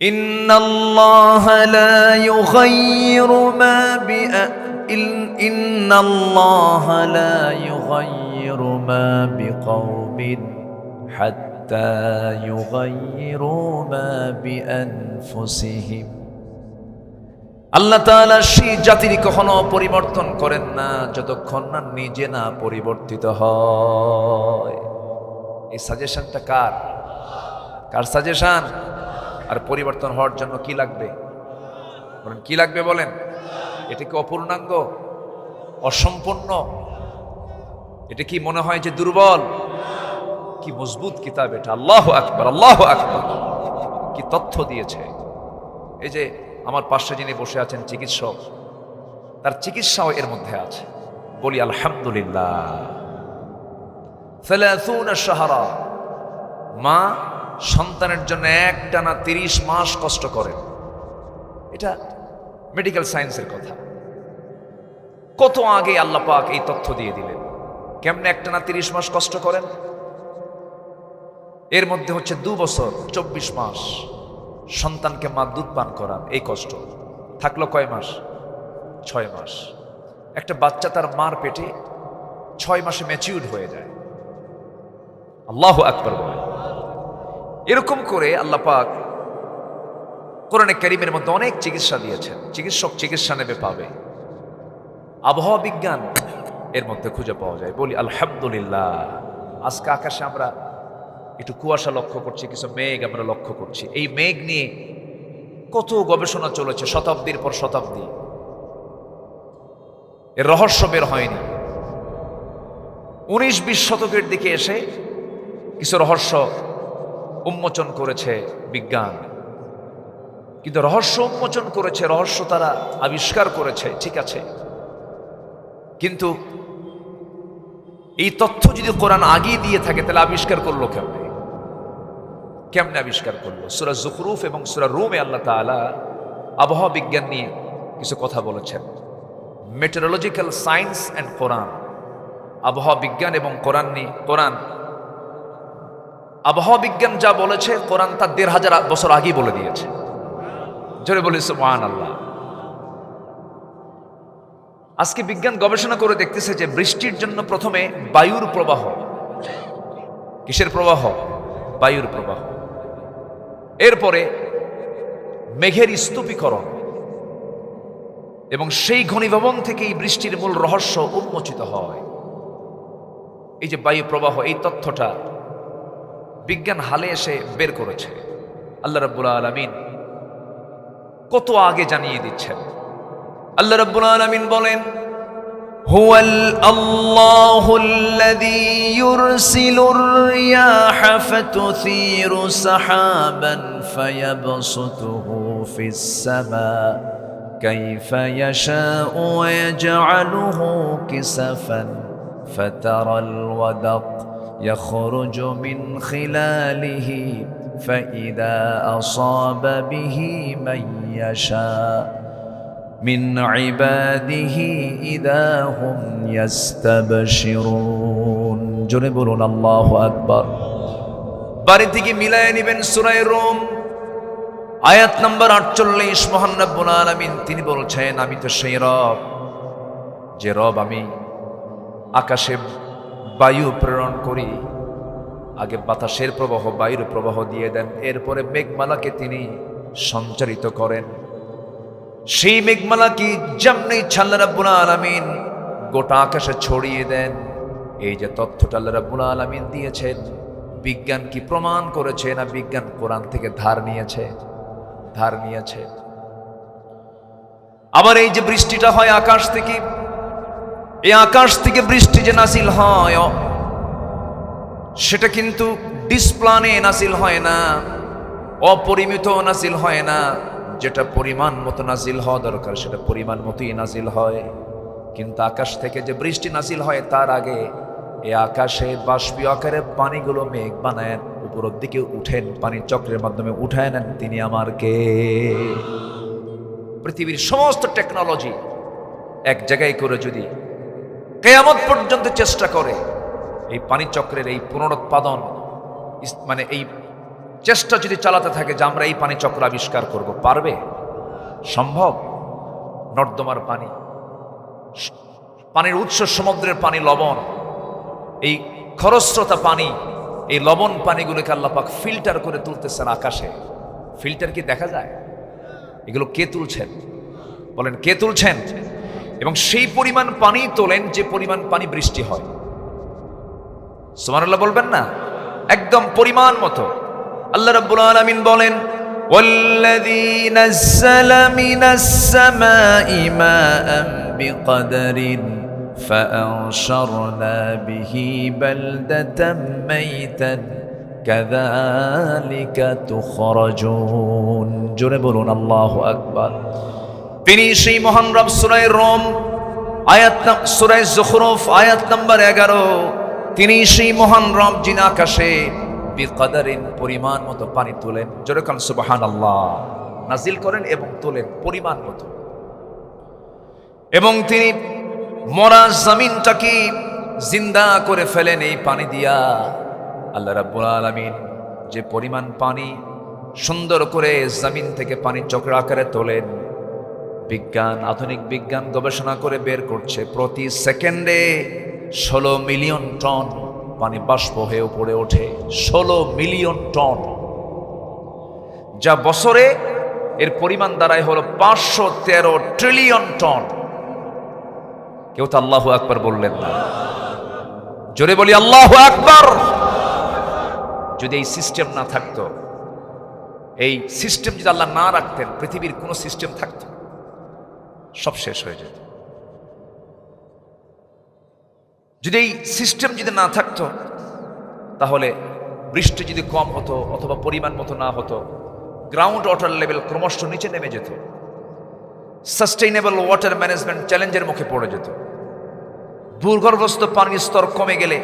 ইন্নাল্লাহা লা ইউগাইয়িরু মা ইন্নাল্লাহা লা ইউগাইয়িরু মা বিকাওমিন হাত্তা ইউগাইয়িরু মা বিআনফুসিহিম। আল্লাহ তাআলা সেই জাতির কখনো পরিবর্তন করেন না যতক্ষণ না নিজে না পরিবর্তিত হয়। এই সাজেশনটা কার সাজেশন? আর পরিবর্তন হওয়ার জন্য কি লাগবে বলেন? কি লাগবে বলেন? এটা কি অপূর্ণাঙ্গ, অসম্পূর্ণ? এটা কি মনে হয় যে দুর্বল? কি মজবুত কিতাব এটা! আল্লাহু আকবার, আল্লাহু আকবার! কি তথ্য দিয়েছে! এই যে আমার পাশে যিনি বসে আছেন চিকিৎসক, তার চিকিৎসাও এর মধ্যে আছে। বলি আলহামদুলিল্লাহ। 30 শাহরা, মা সন্তানের জন্য একটানা 30 মাস কষ্ট করেন। এটা মেডিকেল সায়েন্সের কথা। কত আগে আল্লাহ পাক এই তথ্য দিয়ে দিলেন কেমনে একটানা 30 মাস কষ্ট করেন। এর মধ্যে হচ্ছে 2 বছর 24 মাস সন্তানকে মা দুধ পান করান। এই কষ্ট থাকলো কয় মাস? 6 মাস। একটা বাচ্চা তার মার পেটে 6 মাসে ম্যাচিউরড হয়ে যায়। আল্লাহু আকবার বলেন। এরকম করে আল্লাহ পাক কোরআনে কারীমের মধ্যে অনেক চিকিৎসা দিয়েছেন। চিকিৎসক চিকিৎসা নেবে পাবে। আবহাওয়া বিজ্ঞান এর মধ্যে খুঁজে পাওয়া যায়। বলি আলহামদুলিল্লাহ। আজকে আকাশে আমরা একটু কুয়াশা লক্ষ্য করছি, কিছু মেঘ আমরা লক্ষ্য করছি। এই মেঘ নিয়ে কত গবেষণা চলেছে শতাব্দীর পর শতাব্দী। এর রহস্য বের হয়নি। 19-20 শতকের দিকে এসে কিছু রহস্য উন্মোচন করেছে বিজ্ঞান। কিন্তু রহস্য উন্মোচন করেছে, রহস্য তারা আবিষ্কার করেছে, ঠিক আছে। কিন্তু এই তথ্য যদি কোরআন আগেই দিয়ে থাকে তাহলে আবিষ্কার করলো কেমনে আবিষ্কার করলো? সূরা যুখরুফ এবং সূরা রুমে আল্লাহ তাআলা আবহাওয়া বিজ্ঞান নিয়ে কিছু কথা বলেছেন। মেটেরোলজিক্যাল সায়েন্স অ্যান্ড কোরআন, আবহাওয়া বিজ্ঞান এবং কোরআন আবহাওয়া বিজ্ঞান যা বলেছে কোরআন তার 1500 বছর আগেই বলে দিয়েছে। জোরে বলি সুবহানাল্লাহ। আজকে বিজ্ঞান গবেষণা করে দেখতেছে যে বৃষ্টির জন্য প্রথমে বায়ুর প্রবাহ। কিসের প্রবাহ? বায়ুর প্রবাহ। এরপরে মেঘের স্তূপীকরণ, এবং সেই ঘনীভবন থেকেই বৃষ্টির মূল রহস্য উন্মোচিত হয়। এই যে বায়ু প্রবাহ, এই তথ্যটা বিজ্ঞান হালে এসে বের করেছে। আল্লাহ রাব্বুল আলামিন কত আগে জানিয়ে দিচ্ছেন। আল্লাহ রাব্বুল আলামিন বলেন, হুয়াল আল্লাহুল্লাযী ইউরসিলুর রিয়াহা ফাতুসিরু সাহাবান ফায়াবসুতুহু ফিস সামা কাইফা ইয়াশাউ ওয়া ইয়াজআলুহু কিসাফান ফাতারাল ওয়াদাক يخرج من خلاله فإذا أصاب به من يشاء من عباده إذا هم يستبشرون। জোরে বলুন আল্লাহু আকবার। বাড়ি থেকে মিলায় নেবেন সূরা রুম আয়াত নাম্বার 48। মহান রব্বুল আলামিন তিনি বলছেন, আমি তো সেই রব যে রব আমি আকাশে বায়ু প্রেরণ করি। আগে বাতাসের প্রবাহ, বায়ুর প্রবাহ দিয়ে দেন, এরপরে মেঘমালাকে তিনি সঞ্চারিত করেন। সেই মেঘমালা কি যেমনি ইচ্ছা আল্লাহ রাব্বুল আলামিন গোটা আকাশে ছড়িয়ে দেন। এই যে তথ্যটা আল্লাহ রাব্বুল আলামিন দিয়েছেন, বিজ্ঞান কি প্রমাণ করেছে? না বিজ্ঞান কোরআন থেকে ধার নিয়েছে। আবার এই যে বৃষ্টিটা হয় আকাশ থেকে, এই আকাশ থেকে বৃষ্টি যে নাজিল হয় সেটা কিন্তু ডিসপ্লানে নাজিল হয় না, অপরিমিত নাজিল হয় না। যেটা পরিমাণ মতো নাজিল হওয়া দরকার সেটা পরিমাণ মতোই নাজিল হয়। কিন্তু আকাশ থেকে যে বৃষ্টি নাজিল হয় তার আগে এই আকাশে বাষ্পীয় আকারে পানিগুলো মেঘ বানায়েন, উপরের দিকে উঠেন, পানির চক্রের মাধ্যমে উঠায় নেন। তিনি আমার কে? পৃথিবীর সমস্ত টেকনোলজি এক জায়গায় করে যদি কিয়ামত পর্যন্ত চেষ্টা করে এই পানি চক্রের এই পুনরুৎপাদন, মানে এই চেষ্টা যদি চালাতে থাকে যে আমরা এই পানি চক্র আবিষ্কার করব, পারবে? সম্ভব? নর্দমার পানি, পানির উৎস সমুদ্রের পানি, লবণ, এই খরস্রোতা পানি, এই লবণ পানিগুলোকে আল্লাহ পাক ফিল্টার করে তুলতেছেন আকাশে। ফিল্টার কি দেখা যায়? এগুলো কে তুলছেন? বলেন কে তুলছেন? এবং সেই পরিমাণ পানি তোলেন যে পরিমাণ পানি বৃষ্টি হয়। সুবহানাল্লাহ বলবেন না? একদম পরিমাণ মতো। আল্লাহ রাব্বুল আলামিন বলেন, ওয়াল্লাযী নাযালা মিনাস সামাই মাআন বিকদরিন ফাআনশারনা বিহি বালদাতাম মাইতান কাযালিকা তুখরাজুন। জোরে বলুন আল্লাহু আকবার। তিনি সেই মহান রব। সূরা রুম সূরা যুখরুফ আয়াত নাম্বার 11। তিনি সেই মহান রব যিনি আকাশে বিকদরিন পরিমাণ মতো পানি তোলেন। জোরে বলুন সুবহানাল্লাহ। নাজিল করেন এবং তোলেন পরিমাণ মতো। এবং তিনি মরা জমিনটাকে জিন্দা করে ফেলেন এই পানি দিয়া। আল্লাহ রাব্বুল আলামিন যে পরিমাণ পানি সুন্দর করে জমিন থেকে পানি চক্র আকারে তোলেন, বিজ্ঞান, আধুনিক বিজ্ঞান গবেষণা করে বের করছে প্রতি সেকেন্ডে 16 মিলিয়ন টন পানি বাষ্প হয়ে উপরে ওঠে। 16 মিলিয়ন টন, যা বছরে এর পরিমাণ দাঁড়ায় হলো 513 ট্রিলিয়ন টন। কেউ তো আল্লাহু আকবার বললেন না? জোরে বলি আল্লাহু আকবার। যদি এই সিস্টেম না থাকতো, এই সিস্টেম যদি আল্লাহ না রাখতেন, পৃথিবীর কোন সিস্টেম থাকতো? সব শেষ হয়ে যেত। যদি এই সিস্টেম যদি না থাকতো, তাহলে বৃষ্টি যদি কম হতো অথবা পরিমাণ মতো না হতো, গ্রাউন্ড ওয়াটার লেভেল ক্রমশ নিচে নেমে যেত, সাস্টেইনেবল ওয়াটার ম্যানেজমেন্ট চ্যালেঞ্জের মুখে পড়ে যেত। ভূগর্ভস্থ পানির স্তর কমে গেলে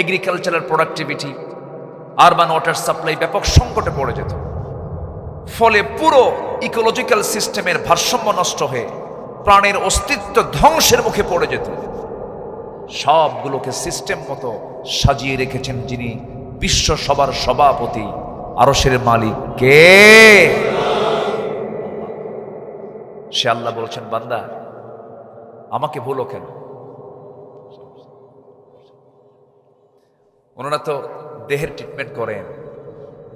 agricultural productivity, urban water supply ব্যাপক সংকটে পড়ে যেত। ফলে পুরো ইকোলজিক্যাল সিস্টেমের ভারসাম্য নষ্ট হয়ে প্রাণের অস্তিত্ব ধ্বংসের মুখে পড়ে যেত। সবগুলোকে সিস্টেম মতো সাজিয়ে রেখেছেন যিনি বিশ্ব সবার সভাপতি, আরশের মালিক কে? সে আল্লাহ বলছেন, বান্দা আমাকে ভুলো কেন? ওনারা তো দেহের ট্রিটমেন্ট করেন,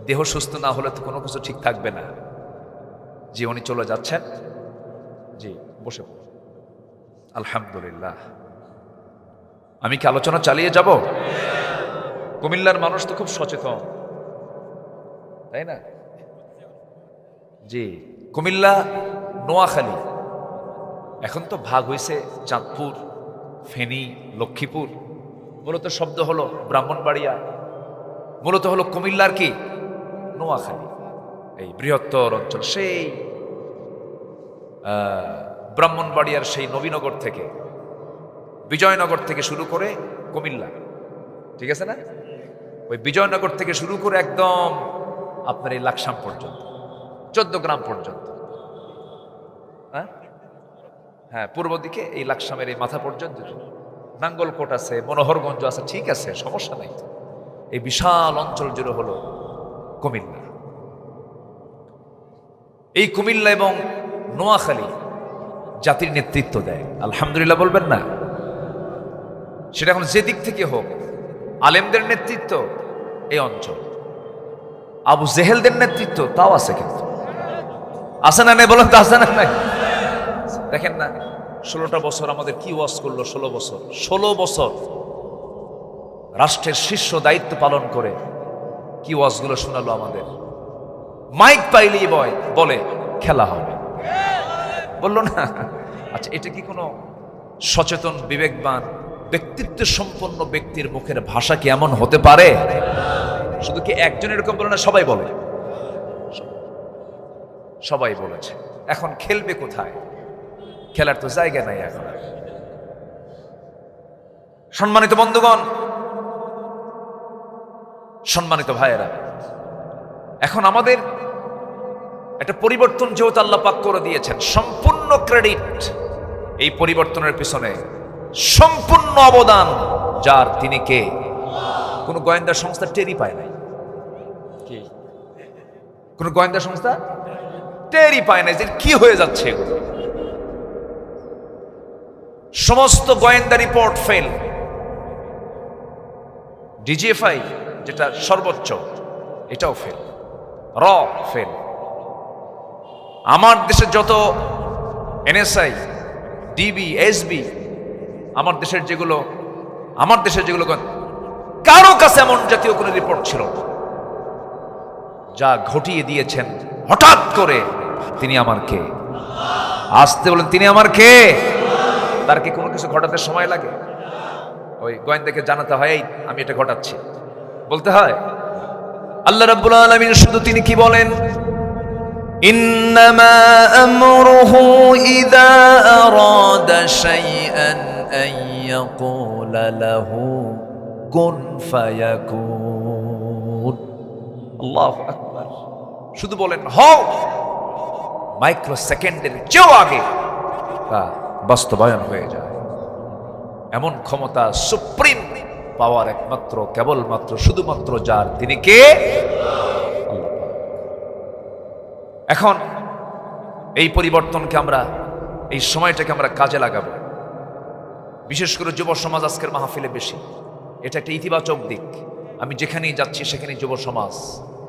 দেহ সুস্থ না হলে তো কোনো কিছু ঠিক থাকবে না। জি, উনি চলে যাচ্ছেন। জি, বসে পড়ুন। আলহামদুলিল্লাহ। আমি কি আলোচনা চালিয়ে যাব? কুমিল্লার মানুষ তো খুব সচেতন, তাই না? জি, কুমিল্লা, নোয়াখালী, এখন তো ভাগ হয়েছে চাঁদপুর, ফেনী, লক্ষ্মীপুর। মূলত শব্দ হলো ব্রাহ্মণবাড়িয়া, মূলত হলো কুমিল্লার কি নোয়াখালী, এই বৃহত্তর অঞ্চল। সেই ব্রাহ্মণবাড়িয়ার সেই নবীনগর থেকে, বিজয়নগর থেকে শুরু করে কুমিল্লা, ঠিক আছে না? ওই বিজয়নগর থেকে শুরু করে একদম আপনার এই লাকসাম পর্যন্ত, 14 গ্রাম পর্যন্ত। হ্যাঁ, পূর্ব দিকে এই লাকসামের এই মাথা পর্যন্ত, নাঙ্গলকোট আছে, মনোহরগঞ্জ আছে, ঠিক আছে, সমস্যা নাই। এই বিশাল অঞ্চল জুড়ে হলো কুমিল্লা। এই কুমিল্লা এবং নোয়াখালী জাতির নেতৃত্ব দেয়, আলহামদুলিল্লাহ বলবেন না? সেটা এখন যে দিক থেকে হোক, আলেমদের নেতৃত্ব এই অঞ্চল, আবু জেহেলদের নেতৃত্ব তাও আছে, কিন্তু আছে না নাই বলেন তো? আছে না নাই? দেখেন না, 16টা বছর আমাদের কি ওয়াজ করলো। 16 বছর রাষ্ট্রের শীর্ষ দায়িত্ব পালন করে কি ওয়াজগুলো শোনালো আমাদের। মাইক পাইলেই বলে খেলা হবে, বললো না? আচ্ছা, এটা কি কোনো সচেতন বিবেকবান ব্যক্তিত্ব সম্পন্ন ব্যক্তির মুখের ভাষা কি এমন হতে পারে? শুধু কি একজন এরকম বলে না, সবাই বলে, সবাই বলেছে। এখন খেলবে কোথায়? খেলার তো জায়গা নাই এখন। সম্মানিত বন্ধুগণ, সম্মানিত ভাইয়েরা, এখন আমাদের একটা পরিবর্তন যেহেতু আল্লাহ পাক করে দিয়েছেন, সম্পূর্ণ ক্রেডিট এই পরিবর্তনের পিছনে, সম্পূর্ণ অবদান যার, তিনি কে? কোন গোয়েন্দা সংস্থা টেরই পায় নাই। কি কোন গোয়েন্দা সংস্থা টেরই পায় না যে কি হয়ে যাচ্ছে এগুলো। সমস্ত গোয়েন্দা রিপোর্ট ফেল। ডিজিএফআই যেটা সর্বোচ্চ, এটাও ফেল, র ফেল। আমার দেশের যত এনএসআই, ডিবি, এসবি, আমার দেশের যেগুলো কারো কাছে এমন জাতীয় কোনো রিপোর্ট ছিল না। যা ঘটিয়ে দিয়েছেন হঠাৎ করে, তিনি আমার কে? আসতে বলেন, তিনি আমার কে? তার কি কোনো কিছু ঘটাতে সময় লাগে? ওই গোয়েন্দাকে জানাতে হয়, আমি এটা ঘটাচ্ছি, বলতে হয়? আল্লাহ রাব্বুল আলামিন শুধু তিনি কি বলেন? ইন্নামা আমরুহু ইযা আরাদা শাইআন আন ইয়াকুলা লাহু কুন ফায়াকুন। আল্লাহু আকবার। শুধু বলেন হও, মাইক্রো সেকেন্ডের চেয়েও আগে তা বাস্তবায়ন হয়ে যায়। এমন ক্ষমতা, সুপ্রিম পাওয়ার একমাত্র, কেবলমাত্র, শুধুমাত্র যার, তিনি কে? আল্লাহ। এখন এই পরিবর্তনকে আমরা, এই সময়টাকে আমরা কাজে লাগাবো। বিশেষ করে যুব সমাজ আজকের মাহফিলে বেশি, এটা একটা ইতিবাচক দিক। আমি যেখানেই যাচ্ছি সেখানেই যুব সমাজ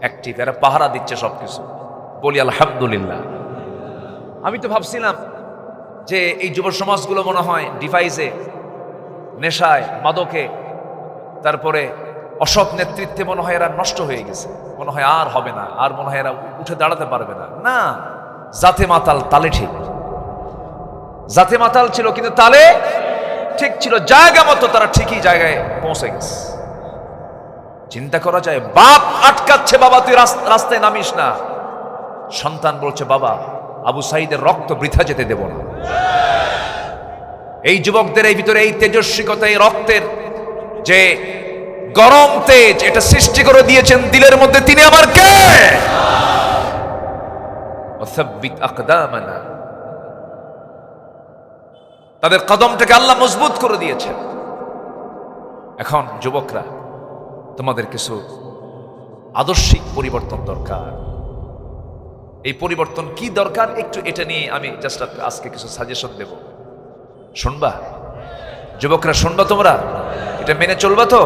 অ্যাক্টিভ, এরা পাহারা দিচ্ছে সবকিছু, বলি আলহামদুলিল্লাহ। আমি তো ভাবছিলাম যে এই যুব সমাজগুলো মনে হয় ডিভাইসে, নেশায়, মাদকে, তারপরে অসৎ নেতৃত্বে মনে হয় এরা নষ্ট হয়ে গেছে, মনে হয় আর হবে না, আর মনে হয় এরা উঠে দাঁড়াতে পারবে না। না, জাতে মাতাল, তালে ঠিক। জাতে মাতাল ছিল কিন্তু তালে ঠিক ছিল, জায়গা মতো তারা ঠিকই জায়গায় পৌঁছে গেছে। চিন্তা করা যায়, বাপ আটকাচ্ছে, বাবা তুই রাস্তায় নামিস না। সন্তান বলছে, বাবা আবু সাইদের রক্ত বৃথা যেতে দেব না। এই যুবকদের এই ভিতরে এই তেজস্বিকতা, এই রক্তের যে গরম তেজ, এটা সৃষ্টি করে দিয়েছেন দিলের মধ্যে, তিনি আমার কে? ওয়াসাব্বিত আকদামানা। তাদের কদমটাকে আল্লাহ মজবুত করে দিয়েছেন। এখন যুবকরা, তোমাদের কিছু আদর্শিক পরিবর্তন দরকার। এই পরিবর্তন কি দরকার, একটু এটা নিয়ে আমি জাস্ট আজকে কিছু সাজেশন দেব। শুনবা যুবকরা, শুনবা তোমরা? এটা মেনে চলবা তো?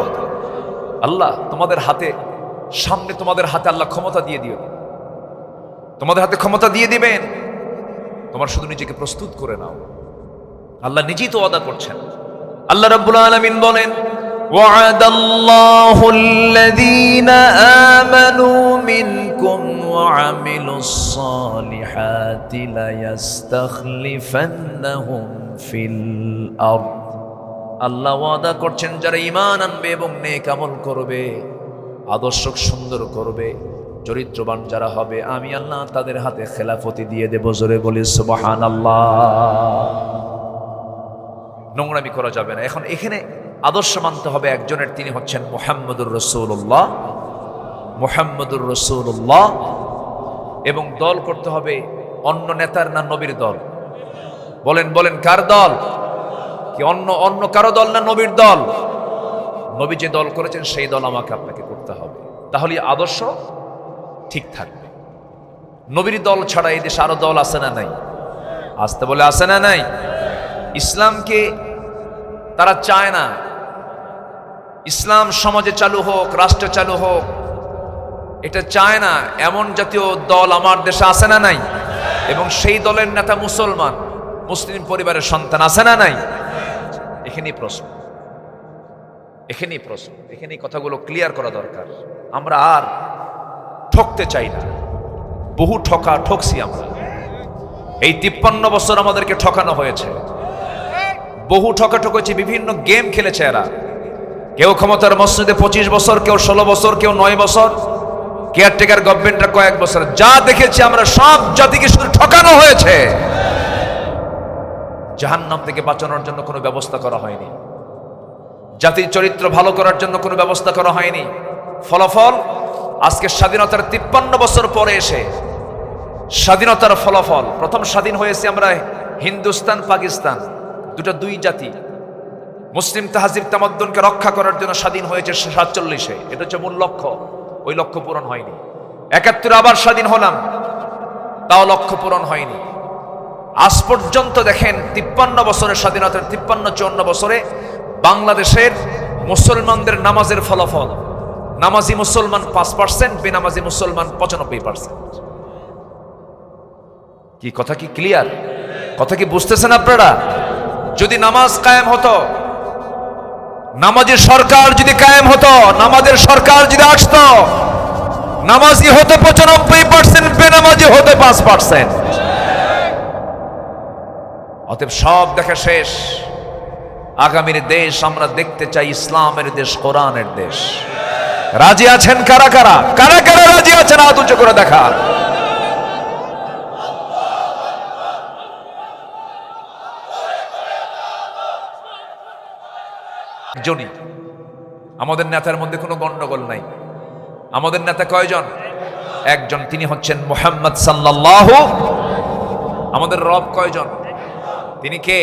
আল্লাহ তোমাদের হাতে, সামনে তোমাদের হাতে আল্লাহ ক্ষমতা দিয়ে দিও, তোমাদের হাতে ক্ষমতা দিয়ে দিবেন। তোমার শুধু নিজেকে প্রস্তুত করে নাও। আল্লাহ নিজেই তো ওয়াদা করছেন। আল্লাহ রাব্বুল আলামিন বলেন, ওয়া'দাল্লাহু আল্লাযীনা আমানু মিনকুম ওয়া আমিলুস সালিহাতি লায়াস্তাখলিফান্নাহুম ফিল আরদ। আল্লাহ ওয়াদা করছেন, যারা ঈমান আনবে এবং নেক আমল করবে, আদর্শ সুন্দর করবে, চরিত্রবান যারা হবে, আমি আল্লাহ তাদের হাতে খেলাফতি দিয়ে দেব। জোরে বলি সুবহানাল্লাহ। নোংরামি করা যাবে না। এখন এখানে আদর্শ মানতে হবে একজনের, তিনি হচ্ছেন মুহাম্মদুর রাসূলুল্লাহ। মুহাম্মদুর রাসূলুল্লাহ। এবং দল করতে হবে অন্য নেতার না নবীর দল? বলেন বলেন, কার দল? কি অন্য কারো দল না নবীর দল? নবী যে দল করেছেন সেই দল আমাকে আপনাকে করতে হবে, তাহলে আদর্শ ঠিক থাকবে। নবীর দল ছাড়া এই দেশে আরো দল আছে না নাই? আসতে বলে আছে না নাই? ইসলামকে তারা চায় না। ইসলাম সমাজে চালু হোক, রাষ্ট্রে চালু হোক, এটা চায় না। এমন জাতীয় দল আমার দেশে আছে না নাই? এবং সেই দলের নেতা মুসলমান, মুসলিম পরিবারের সন্তান আছে না নাই? এখানেই প্রশ্ন, এখানেই কথাগুলো ক্লিয়ার করা দরকার। আমরা আর ঠকতে চাই না। বহু ঠকছি আমরা। এই 53 বছর আমাদেরকে ঠকানো হয়েছে, বহু ঠকেছি। বিভিন্ন গেম খেলেছে এরা। কেউ ক্ষমতার মসজিদে 25 বছর, কেউ 16 বছর, কেউ 9 বছর, কেয়ারটেকার গভর্নমেন্টরা কয়েক বছর। যা দেখেছি আমরা, সব জাতিকে শুধু ঠকানো হয়েছে। জাহান্নাম থেকে বাঁচানোর জন্য কোনো ব্যবস্থা করা হয়নি, জাতির চরিত্র ভালো করার জন্য কোনো ব্যবস্থা করা হয়নি। ফলাফল আজকে স্বাধীনতার 53 বছর পরে এসে স্বাধীনতার ফলাফল, প্রথম স্বাধীন হয়েছে আমরা হিন্দুস্তান পাকিস্তান, দুই জাতি। মুসলিম তাহজিব তামাদ্দুনকে রক্ষা করার জন্য স্বাধীন হয়েছে 47-এ। এটা হচ্ছে মূল লক্ষ্য। ওই লক্ষ্য পূরণ হয়নি। ৭১ আবার স্বাধীন হলাম, তাও লক্ষ্য পূরণ হয়নি। আজ পর্যন্ত দেখেন ৫৩ বছরের স্বাধীনতার ৫৩-৫৪ বছরে বাংলাদেশের মুসলমানদের নামাজের ফলাফল, নামাজি মুসলমান ৫%, বেনামাজি মুসলমান ৯৫%। কি কথা কি ক্লিয়ার? কথা কি বুঝতেছেন আপনারা? যদি নামাজ কায়েম হতো, নামাজের সরকার যদি কায়েম হতো, নামাজের সরকার যদি আসতো, নামাজি হতো ৯৫%, বেনামাজি হতো ৫%। অতএব সব দেখা শেষ। আগামীর দেশ আমরা দেখতে চাই ইসলামের দেশ, কোরআনের দেশ। রাজি আছেন কারা কারা? কারা কারা রাজি আছেন হাত উঁচু করে দেখা। একজনই আমাদের নেতার মধ্যে কোনো গন্ডগোল নাই। আমাদের নেতা কয়জন? একজন, তিনি হচ্ছেন মুহাম্মদ সাল্লাল্লাহু। আমাদের রব কয়জন? তিনি কে?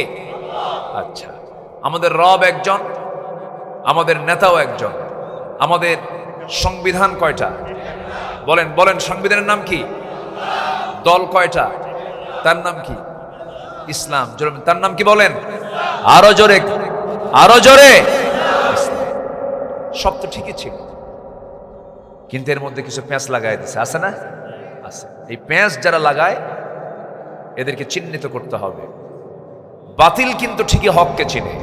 আচ্ছা, আমাদের রব একজন, আমাদের নেতাও একজন। আমাদের সংবিধান কয়টা? বলেন বলেন, সংবিধানের নাম কি? দল কয়টা? তার নাম কি? ইসলাম। তার নাম কি বলেন? আরো জোরে, আরো জোরে। সব তো ঠিকই ছিল, কিন্তু এর মধ্যে কিছু প্যাঁচ লাগাই দিছে, আছে না? আছে। এই প্যাঁচ যারা লাগায় এদেরকে চিহ্নিত করতে হবে। বাতিল কিন্তু ঠিকই হককে চিনে।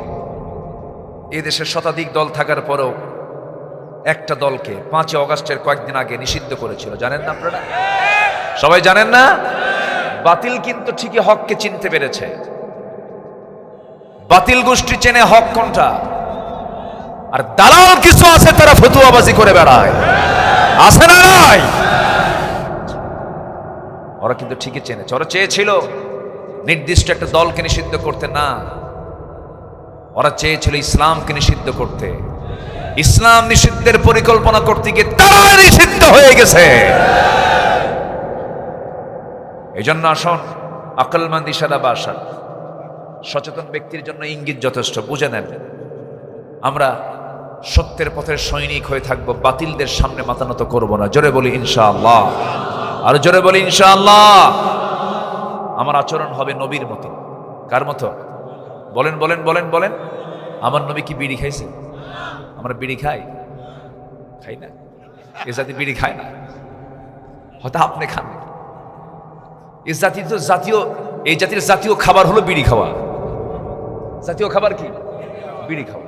এই দেশের শতাধিক দল থাকার পরেও একটা দলকে 5 অগাস্টের কয়েকদিন আগে নিষিদ্ধ করেছিল, জানেন না আপনারা? সবাই জানেন না? বাতিল কিন্তু ঠিকই হককে চিনতে পেরেছে। বাতিল গোষ্ঠী চেনে হক কোনটা, আর দালাল কিছু আছে তারা ফতুয়াবাজি করে বেড়ায়, আছে না নাই? ওরা কিন্তু ঠিকই চেনেছে। ওরা চেয়েছিল নির্দিষ্ট একটা দলকে নিষিদ্ধ করতে, না, ওরা চেয়েছিল ইসলামকে নিষিদ্ধ করতে। ইসলাম নিষিদ্ধের পরিকল্পনা করতে গিয়ে তারা নিষিদ্ধ হয়ে গেছে। এই জন্য আসুন, আকলমন্দ ইশারা বাসা, সচেতন ব্যক্তির জন্য ইঙ্গিত যথেষ্ট, বুঝে নেন। আমরা সত্যের পথের সৈনিক হয়ে থাকবো, বাতিলদের সামনে মাথা নত করবো না। জোরে বলি ইনশাআল্লাহ, আর জোরে বলি ইনশাআল্লাহ। আমার আচরণ হবে নবীর মতো। কার মতো? বলেন বলেন বলেন বলেন। আমার নবী কি বিড়ি খাইছে? আমরা বিড়ি খাই? খাই না। এ জাতি বিড়ি খায় না, হয়তো আপনি খান। এই জাতির তো জাতীয়, এই জাতির জাতীয় খাবার হলো বিড়ি খাওয়া। জাতীয় খাবার কি? বিড়ি খাওয়া।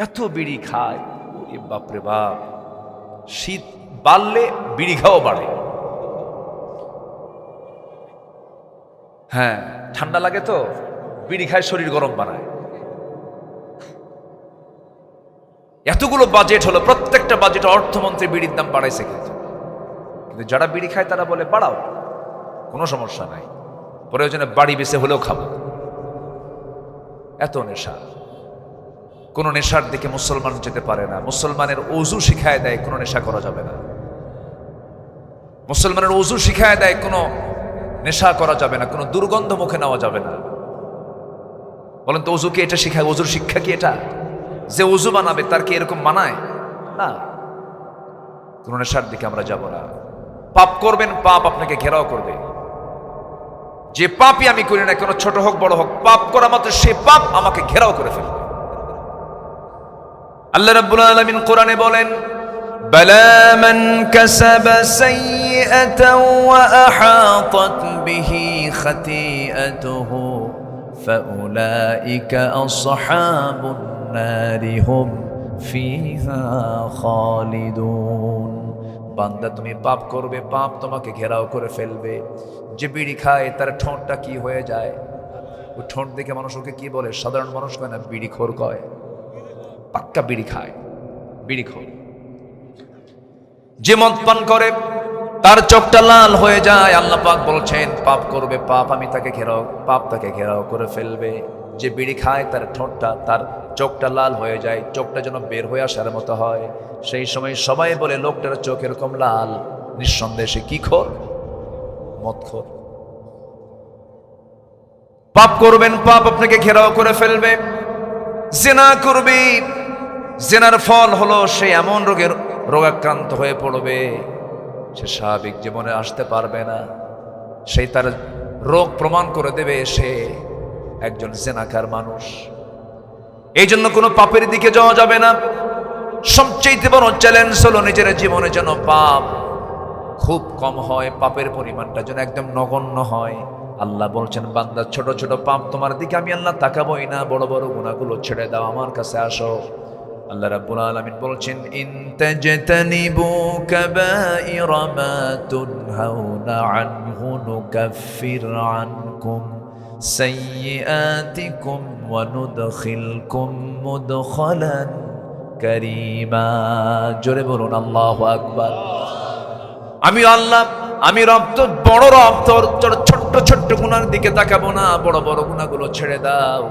এত বিড়ি খায়, বাপরে বাপ। শীত বাড়লে বিড়ি খাওয়া বাড়ে। হ্যাঁ, ঠান্ডা লাগে তো বিড়ি খায়, শরীর গরম বানায়। এতগুলো বাজেট হলো, প্রত্যেকটা বাজেটে অর্থমন্ত্রী বিড়ির দাম বাড়াইছে, কিন্তু যারা বিড়ি খায় তারা বলে বাড়াও, কোনো সমস্যা নাই, প্রয়োজনে বাড়ি বেঁচে হলেও খাবো। এত নেশা। কোনো নেশার দিকে মুসলমান যেতে পারে না। মুসলমানের ওযু শিখায় দেয় কোনো নেশা করা যাবে না। মুসলমানের ওযু শিখায় দেয় কোনো নেশা করা যাবে না, কোনো দুর্গন্ধ মুখে নেওয়া যাবে না। বলেন তো, ওযু কি এটা শিখায়? ওযুর শিক্ষা কি এটা? যে ওযু বানাবে তার কি এরকম মানায়? না। কোনো নেশার দিকে আমরা যাব না। পাপ করবেন, পাপ আপনাকে ঘেরাও করবে। যে পাপই আমি করি না, কোনো ছোট হোক বড় হোক, পাপ করা মাত্র সে পাপ আমাকে ঘেরাও করে ফেলবে। আল্লাহ রাব্বুল আলামিন কোরআনে বলেন, বালা মান কাসাবা সাইয়্যাতান ওয়া আহাতাত বিহি খাতিআতুহু ফাউলাইকা আসহাবুন নারি হুম ফিহা খালিদুন। বান্দা, তুমি পাপ করবে, পাপ তোমাকে ঘেরাও করে ফেলবে। যে বিড়ি খায় তার ঠোঁটটা কি হয়ে যায়? ওই ঠোঁট দেখে মানুষ ওকে কি বলে? সাধারণ মানুষ কয় না, বিড়িখোর কয়। পাক্কা বিড়ি খায়, বিড়িখোর। যে মদ পান করে তার চোখটা লাল হয়ে যায়। আল্লাহ পাক বলছেন, পাপ করবে, পাপ আমি তাকে ঘেরাও, পাপ তাকে ঘেরাও করে ফেলবে। যে বিড়ি খায় তার ঠোঁটটা, তার চোখটা লাল হয়ে যায়, চোখটা যেন বের হয়ে আসার মতো হয়। সেই সময় সবাই বলে, লোকটার চোখ এরকম লাল, নিঃসন্দেহে সে কি খোর? মদখোর। পাপ করবেন, পাপ আপনাকে ঘেরাও করে ফেলবে। জিনা করবি, জিনার ফল হলো সে এমন রোগের রোগাক্রান্ত হয়ে পড়বে, সে স্বাভাবিক জীবনে আসতে পারবে না। সেই তার রোগ প্রমাণ করে দেবে সে একজন জেনাকার মানুষ। এই জন্য কোনো পাপের দিকে যাওয়া যাবে না। সবচেয়ে বড় চ্যালেঞ্জ হলো নিজের জীবনে যেন পাপ খুব কম হয়, পাপের পরিমাণটা যেন একদম নগণ্য হয়। আল্লাহ বলছেন, বান্দা ছোট ছোট পাপ তোমার দিকে আমি আল্লাহ তাকাবই না, বড় বড় গুনাহগুলো ছেড়ে দাও, আমার কাছে আসো। আল্লাহ রাব্বুল আলামিন বলছেন, ইন তাজতানিবু কাবাইরা মা তুনহাউনা আনহু নুকাফির আনকুম সাইয়্যাতিকুম ওয়া নুদখিলকুম মুদখালান কারীমা। জোরে বলুন আল্লাহু আকবার। আমি আল্লাহ, আমি রব তো বড় রব, তোর ছোট্ট ছোট্ট গুনার দিকে তাকাবো না, বড় বড় গুনাহগুলো ছেড়ে দাও,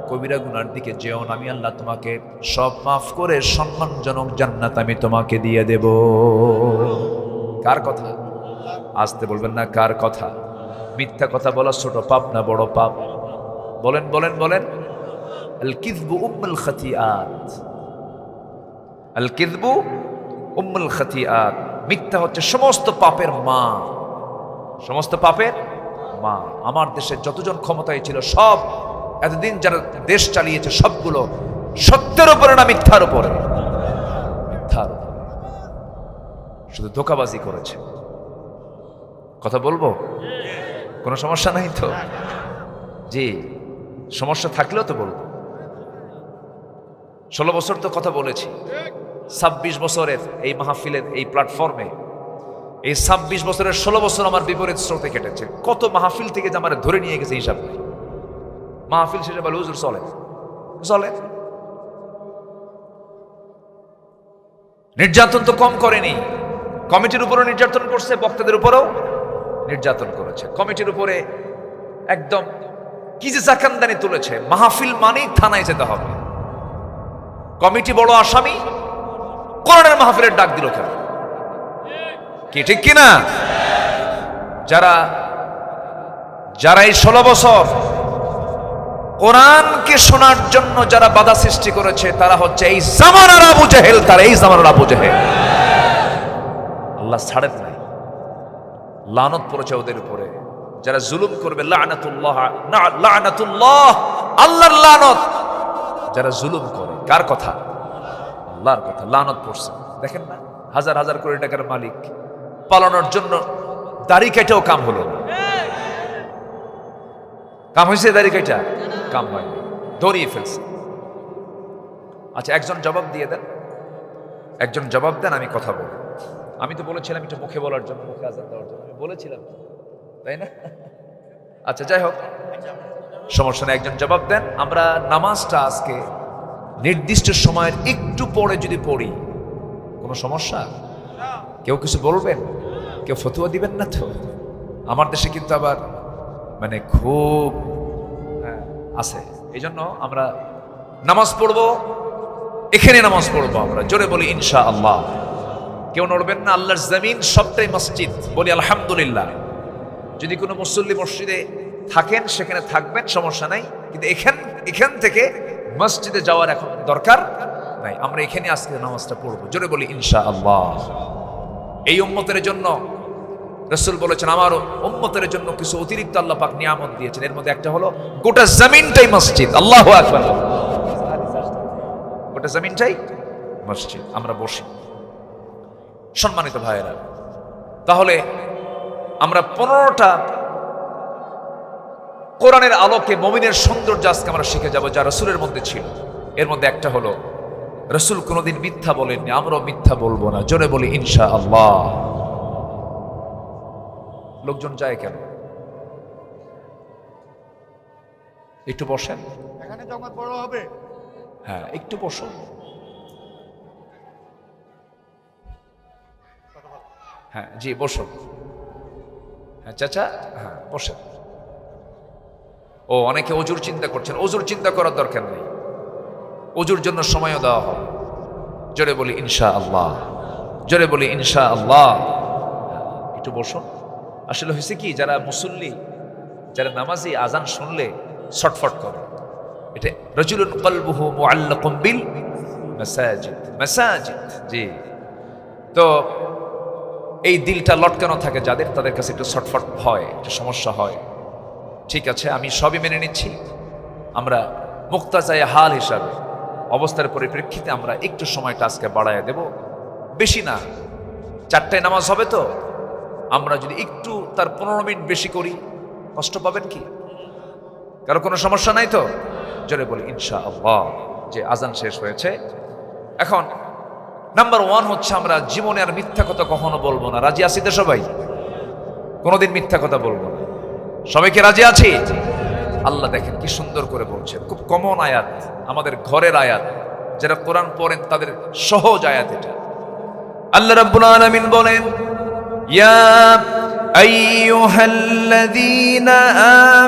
কবিরা গুনার দিকে যেও না। আমি আল্লাহ তোমাকে সব মাফ করে সম্মানজনক জান্নাত আমি তোমাকে দিয়ে দেব। কার কথা? আসতে বলবেন না, কার কথা? মিথ্যা কথা বলা ছোট পাপ না বড় পাপ? বলেন বলেন বলেন। আল কিযবু উম্মুল খাতিআত, আল কিযবু উম্মুল খাতিআত। মিথ্যা হচ্ছে সমস্ত পাপের মা, সমস্ত পাপের মা। আমার দেশের যতজন ক্ষমতায় ছিল সব এতদিন যারা দেশ চালিয়েছে সবগুলো সত্যের উপরে না মিথ্যার উপরে? মিথ্যার উপরে। শুধু ধোঁকাবাজি করেছে। কথা বলবো? কোনো সমস্যা নাই তো? জি, সমস্যা থাকলেও তো বলবো। 16 বছর তো কথা বলেছি। 26 বছরের এই মাহফিলের এই প্ল্যাটফর্মে এই 26 বছরের 16 বছর আমার বিপরীত স্রোতে কেটেছে। কত মাহফিল থেকে যে আমার ধরে নিয়ে গেছে হিসাব নেই। মাহফিল শেষে বলে, হুজুর চলে চলে। নির্যাতন তো কম করেনি, কমিটির উপরও নির্যাতন করছে, বক্তাদের উপরেও নির্যাতন করেছে। কমিটির উপরে একদম কি যে জাকান্দানি তুলেছে। মাহফিল মানেই থানায় যেতে হবে। কমিটি বড় আসামি, কোরআনের মাহফিলের ডাক দিল কেন? কি ঠিক কিনা? যারা যারা এই 16 বছর কোরআনকে শোনার জন্য যারা বাধা সৃষ্টি করেছে তারা হচ্ছে এই জামানার আবু জেহেল। তারা এই জামানার আবু জেহেল। আল্লাহ ছাড়েন নাই, লানত পড়েছে ওদের উপরে। যারা জুলুম করবে, লানাতুল্লাহ, লানাতুল্লাহ, আল্লাহর লানত। যারা জুলুম করে, কার কথা? আল্লাহর কথা। লানত পড়ছে। দেখেন না, হাজার হাজার কোটি টাকার মালিক পালানোর জন্য দাড়ি কেটেও কাম হলো না। কাম হয়েছে? দাড়ি কেটা কাম হয়নি, ধরিয়ে ফেলছে। আচ্ছা, একজন জবাব দিয়ে দেন, একজন জবাব দেন, আমি কথা বলবো। আমি তো বলেছিলাম একটু মুখে বলার জন্য, মুখে আজান দেওয়ার জন্য আমি বলেছিলাম, তাই না? আচ্ছা, যাই হোক, সমস্যা নেই, একজন জবাব দেন। আমরা নামাজটা আজকে নির্দিষ্ট সময়ের একটু পরে যদি পড়ি কোনো সমস্যা? কেউ কিছু বলবেন? কেউ ফতুয়া দিবেন না তো? আমার দেশে কিন্তু আবার মানে খুব আছে। এই জন্য আমরা নামাজ পড়বো, এখানে নামাজ পড়বো আমরা। জোরে বলি ইনশাআল্লাহ। কেউ নড়বেন না। আল্লাহর জমিন সবটাই মসজিদ, বলি আলহামদুলিল্লাহ। যদি কোনো মুসল্লি মসজিদে থাকেন সেখানে থাকবেন, সমস্যা নাই। কিন্তু এখান থেকে মসজিদে যাওয়ার এখন দরকার নাই। আমরা এখানে আজকে নামাজটা পড়বো। জোরে বলি ইনশাআল্লাহ। এই উম্মতের জন্য রাসূল বলেছেন, আমার উম্মতের জন্য কিছু অতিরিক্ত আল্লাহ পাক নিয়ামত দিয়েছেন। এর মধ্যে একটা হলো গোটা জমিনটাই মসজিদ। আল্লাহু আকবার। গোটা জমিনটাই মসজিদ। আমরা বসি। সম্মানিত ভাইয়েরা, তাহলে আমরা 15টা কোরআনের আলোকে মুমিনের সৌন্দর্য আজকে আমরা শিখে যাব যা রাসূলের মধ্যে ছিল। এর মধ্যে একটা হলো রাসূল কোনোদিন মিথ্যা বলেননি, আমরাও মিথ্যা বলবো না। জোরে বলি ইনশাআল্লাহ। লোকজন যায় কেন? একটু বসেন, এখানে জমাত বড় হবে। হ্যাঁ, একটু বসুন। হ্যাঁ জি, বসুন। হ্যাঁ চাচা, হ্যাঁ বসেন। ও, অনেকে অজুর চিন্তা করছেন। অজুর চিন্তা করার দরকার নেই, অজুর জন্য সময়ও দেওয়া হবে। জোরে বলি ইনশাআল্লাহ। জোরে বলি ইনশাআল্লাহ। একটু বসুন। আসলে হয়েছে কি, যারা মুসল্লি, যারা নামাজি, আজান শুনলে ছটফট করে। এটা রাজুলুন কলবুহু মুআল্লাকুম বিল মাসাজিদ। মাসাজিদ, জি, তো এই দিলটা লটকানো থাকে যাদের, তাদের কাছে একটু ছটফট হয়, একটু সমস্যা হয়। ঠিক আছে, আমি সবই মেনে নিচ্ছি। আমরা মুক্তাজায়ে হাল হিসাবে অবস্থার পরিপ্রেক্ষিতে আমরা একটু সময়টা আজকে বাড়ায় দেব, বেশি না। 4টায় নামাজ হবে, তো আমরা যদি একটু তার 15 মিনিট বেশি করি, কষ্ট পাবেন কি? কারো কোনো সমস্যা নাই তো? জোরে বলি ইনশাআল্লাহ। যে আজান শেষ হয়েছে। এখন নাম্বার 1 হচ্ছে আমরা জীবনে আর মিথ্যা কথা কখনো বলবো না। রাজি আছি তো সবাই? কোনোদিন মিথ্যা কথা বলবো না। সবাইকে রাজি আছি? আল্লাহ দেখেন কি সুন্দর করে বলছেন, খুব কমন আয়াত, আমাদের ঘরের আয়াত, যারা কোরআন পড়েন তাদের সহজ আয়াত এটা। আল্লাহ রাব্বুল আলামিন বলেন, ইয়া আইয়ুহাল্লাযীনা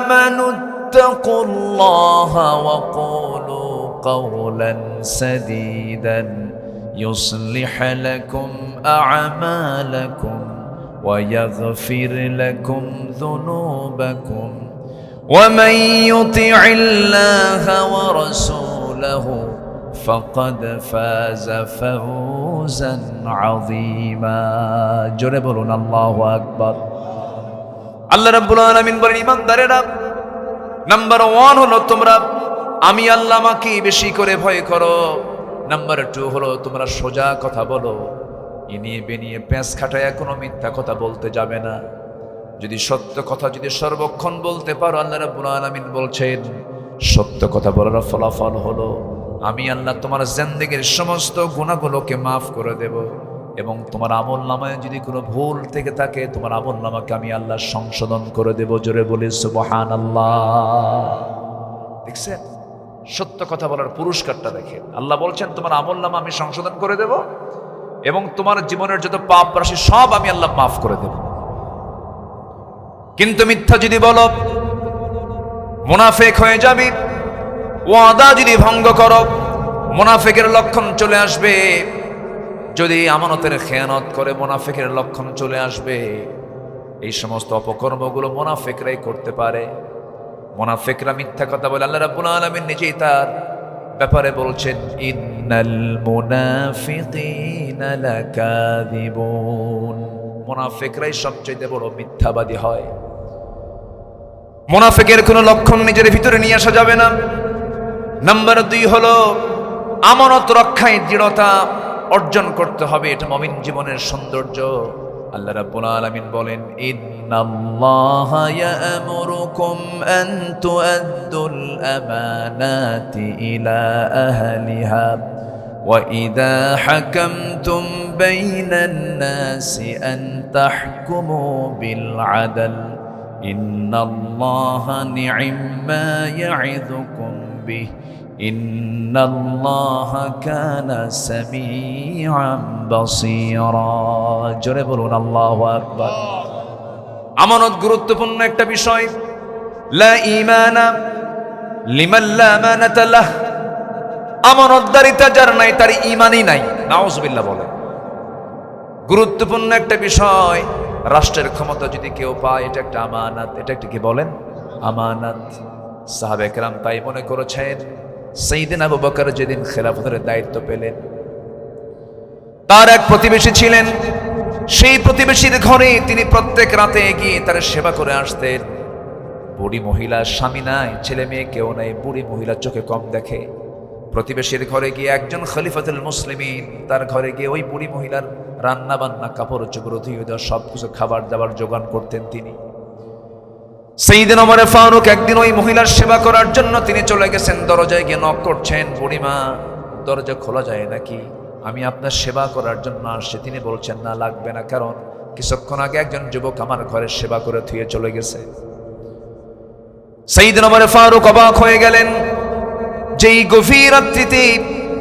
আমানু তাকুল্লাহা ওয়া কুলু কাওলান সাদীদান يصلح لكم أعمالكم ويغفر لكم ذنوبكم ومن يطع الله ورسوله فقد فاز فوزا عظيما জোরে বলুন আল্লাহু আকবার। আল্লাহ রাব্বুল আলামিন বলেন, ঈমানদারেরা, নাম্বার 1 হলো তোমরা আমি আল্লাহকে বেশি করে ভয় করো। নাম্বার 2 হলো তোমরা সোজা কথা বলো, ইনিয়ে বেনিয়ে পেঁচ খাটায় কোনো মিথ্যা কথা বলতে যাবে না। যদি সত্য কথা যদি সর্বক্ষণ বলতে পারো, আল্লাহ রাব্বুল আলামিন বলছেন সত্য কথা বলার ফলাফল হলো আমি আল্লাহ তোমার জিন্দেগীর সমস্ত গুনাহগুলোকে মাফ করে দেব, এবং তোমার আমলনামায় যদি কোনো ভুল থেকে থাকে তোমার আমলনামাকে আমি আল্লাহ সংশোধন করে দেব। জোরে বলি সুবহানাল্লাহ। দেখছেন সত্য কথা বলার পুরস্কারটা দেখেন। আল্লাহ বলছেন তোমার আমলনামা আমি সংশোধন করে দেব, এবং তোমার জীবনের যত পাপ রাশি সব আমি আল্লাহ মাফ করে দেব। কিন্তু মিথ্যা যদি বলো, মুনাফিক হয়ে যাবি। ওয়াদা যদি ভঙ্গ করো, মুনাফিকের লক্ষণ চলে আসবে। যদি আমানতের খেয়ানত করে, মুনাফিকের লক্ষণ চলে আসবে। এই সমস্ত অপকর্মগুলো মুনাফিকরাই করতে পারে। মুনাফিকরা মিথ্যা কথা বলে। আল্লাহ রাব্বুল আলামিন নিজেই তার ব্যাপারে বলছেন, ইন্নাল মুনাফিকিনা লাকাযিবুন। মুনাফিকরাই সবচেয়ে বড় মিথ্যাবাদী হয়। মুনাফিকের কোনো লক্ষণ নিজের ভিতরে নিয়ে আসা যাবে না। নাম্বার 2 হলো আমানত রক্ষায় দৃঢ়তা অর্জন করতে হবে। এটা মুমিন জীবনের সৌন্দর্য। আল্লাহ রাব্বুল আলামিন বলেন, ইন্নাল্লাহা ইয়া'মুরুকুম আন তু'আদ্দুল আমানাতি ইলা আহলিহা ওয়া ইযা হাকামতুম বাইনান নাসি আন তাহকুমু বিল আদল ইন্নাল্লাহা নি'ম্মা ইয়া'ইযুকুম বিহি ইন্নাল্লাহা কানা সামিআন বাসীরা। জোরে বলুন আল্লাহু আকবার। আমানত গুরুত্বপূর্ণ একটা বিষয়। লা ঈমানা লিমান লা আমানাতা লাহ। আমানতদারিতা যার নাই তার ঈমানই নাই। নাউযুবিল্লাহ বলে। গুরুত্বপূর্ণ একটা বিষয়। রাষ্ট্রের ক্ষমতা যদি কেউ পায়, এটা একটা আমানত। এটা একটা কি বলেন? আমানত। সাহাবায়ে কেরাম তাই মনে করেছেন। সাইয়েদনা আবু বকর যেদিন খেলাফতের দায়িত্ব পেলেন, তার এক প্রতিবেশী ছিলেন। সেই প্রতিবেশীর ঘরে তিনি প্রত্যেক রাতে গিয়ে তার সেবা করে আসতেন। বুড়ি মহিলা, স্বামী নাই, ছেলে মেয়ে কেউ নাই, বুড়ি মহিলা চোখে কম দেখে। প্রতিবেশীর ঘরে গিয়ে একজন খলিফাতুল মুসলিমিন তার ঘরে গিয়ে ওই বুড়ি মহিলার রান্না বান্না, কাপড় চোপড় ধুয়ে দেওয়া, সবকিছু খাবার দাবার জোগান করতেন তিনি। সাইয়েদনা ওমর ফারুক একদিন ওই মহিলার সেবা করার জন্য তিনি চলে গেছেন। দরজায় গিয়ে নক করছেন, বুড়িমা দরজা খোলা যায় নাকি? আমি আপনার সেবা করার জন্য আসছি। তিনি বলছেন, না লাগবে না, কারণ কিছুক্ষণ আগে একজন যুবক আমার ঘরের সেবা করে থুয়ে চলে গেছে। সাইয়েদনা ওমর ফারুক অবাক হয়ে গেলেন যে এই গভীর রাত্রিতে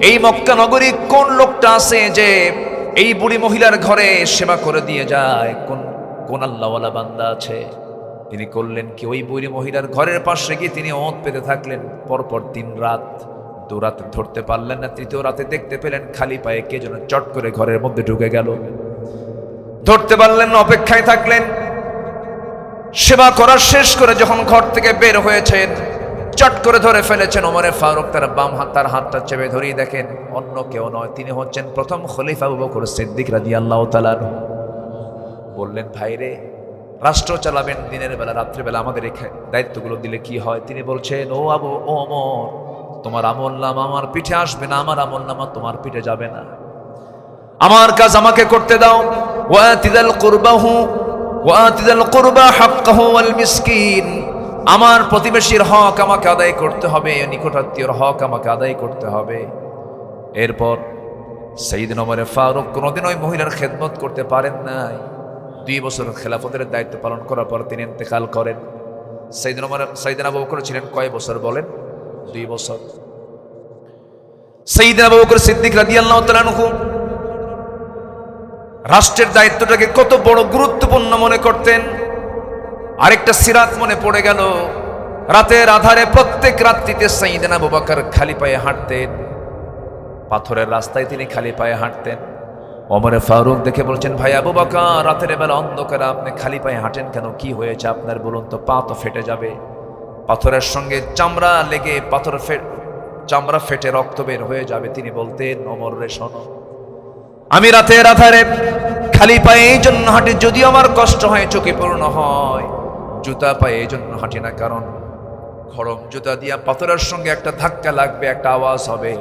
এই মক্কা নগরী কোন লোকটা আছে যে এই বুড়ি মহিলার ঘরে সেবা করে দিয়ে যায়? কোন আল্লাহওয়ালা বান্দা আছে? তিনি করলেন কি, ওই বুড়ি মহিলার ঘরের পাশে গিয়ে তিনি ওঁত পেতে থাকলেন। পরপর 3 রাত। 2 রাত ধরতে পারলেন না। 3য় রাতে দেখতে পেলেন খালি পায়ে কে যেন চট করে ঘরের মধ্যে ঢুকে গেল। ধরতে পারলেন না, অপেক্ষায় থাকলেন। সেবা করা শেষ করে যখন ঘর থেকে বের হয়েছেন, চট করে ধরে ফেলেছেন ওমরে ফারুক। তার বাম হাত, তার হাতটা চেপে ধরিয়ে দেখেন অন্য কেউ নয়, তিনি হচ্ছেন প্রথম খলিফা আবু বকর সিদ্দিক রাদিয়াল্লাহু তাআলা। বললেন, ভাইরে, রাষ্ট্র চালাবেন দিনের বেলা, রাত্রিবেলা আমাদের এই দায়িত্বগুলো দিলে কি হয়? তিনি বলছেন, ও ওমর, তোমার আমলনামা আমার পিঠে আসবে না, আমার আমলনামা তোমার পিঠে যাবে না। আমার কাজ আমাকে করতে দাও। ওয়াতিদাল কুরবা হাক্কাহু ওয়াল মিসকিন, আমার প্রতিবেশীর হক আমাকে আদায় করতে হবে, নিকটাত্মীয়র হক আমাকে আদায় করতে হবে। এরপর সাইয়েদনা ওমর ফারুক কোনোদিন ওই মহিলার খেদমত করতে পারেন নাই। 2 বছর খেলাফতের দায়িত্ব পালন করার পর তিনি ইন্তেকাল করেন। সাইয়েদনা আবু বকর ছিলেন কয় বছর বলেন? 2 বছর। সাইয়েদনা আবু বকর সিদ্দিক রাদিয়াল্লাহু তাআলা আনহু রাষ্ট্রের দায়িত্বটাকে কত বড় গুরুত্বপূর্ণ মনে করতেন। আরেকটা সিরাত মনে পড়ে গেল, রাতের আধারে প্রত্যেক রাত্রিতে সাইয়েদনা আবু বকর খালি পায়ে হাঁটতেন, পাথরের রাস্তায় তিনি খালি পায়ে হাঁটতেন। ওমরে ফারুক দেখে বলছেন, ভাই আবু বকর, রাতের বেলা অন্ধকারে আপনি খালি পায়ে হাঁটেন কেন? কি হয়েছে আপনার বলুন তো? পা তো ফেটে যাবে, পাথরের সঙ্গে চামড়া লেগে চামড়া ফেটে রক্ত বের হয়ে যাবে। তিনি বলতেন, ওমর রে শোনো, আমি রাতের আধারে খালি পায়ে এই জন্য হাঁটি, যদিও আমার কষ্ট হয়, চোখে পূর্ণ হয়, জুতা পায়ে এই জন্য হাঁটি না, কারণ খড়ম জুতা দিয়া পাথরের সঙ্গে একটা ধাক্কা লাগবে, একটা আওয়াজ হবে,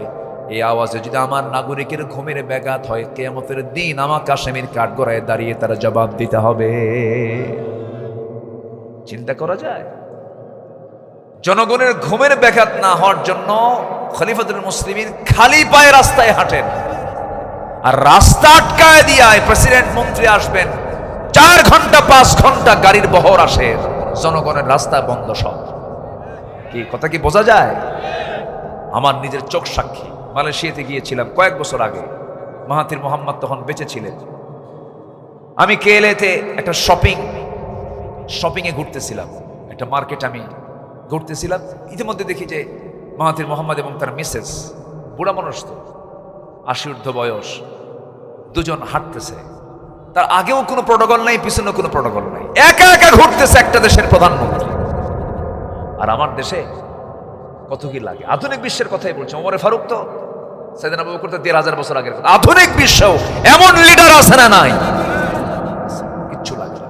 এই আওয়াজে যদি আমার নাগরিকের ঘুমের ব্যাঘাত হয়, কিয়ামতের দিন আমাকে আসামির কাঠগড়ায় দাঁড়িয়ে তারা জবাব দিতে হবে। চিন্তা করা যায়? জনগণের ঘুমের ব্যাঘাত না হওয়ার জন্য খলিফাতুল মুসলিমিন খালি পায়ে রাস্তায় হাঁটেন। আর রাস্তা আটকায় দিয়ে প্রেসিডেন্ট মন্ত্রী আসবেন, 4 ঘন্টা 5 ঘন্টা গাড়ির বহর আসে, জনগণের রাস্তা বন্ধ সব। কি কথা কি বোঝা যায়? আমার নিজের চোখ সাক্ষী। মালয়েশিয়াতে গিয়েছিলাম কয়েক বছর আগে, মাহাথির মোহাম্মদ তখন বেঁচে ছিলেন। আমি কেএলএতে একটা শপিংয়ে ঘুরতেছিলাম, একটা মার্কেট আমি ঘুরতেছিলাম। ইতিমধ্যে দেখি যে মাহাথির মোহাম্মদ এবং তার মিসেস, বুড়া মানুষ তো, 80 ঊর্ধ্ব বয়স, দুজন হাঁটতেছে। তার আগেও কোনো প্রটোকল নাই, পিছনেও কোনো প্রটোকল নাই, একা একা ঘুরতেছে একটা দেশের প্রধানমন্ত্রী। আর আমার দেশে কত কি লাগে? আধুনিক বিশ্বের কথাই বলছে। ওমরে ফারুক তো, সাইয়েদনা আবু বকর তো 1000 বছর আগের কথা। আধুনিক বিশ্বেও এমন লিডার আছে না নাই? কিচ্ছু লাগে না।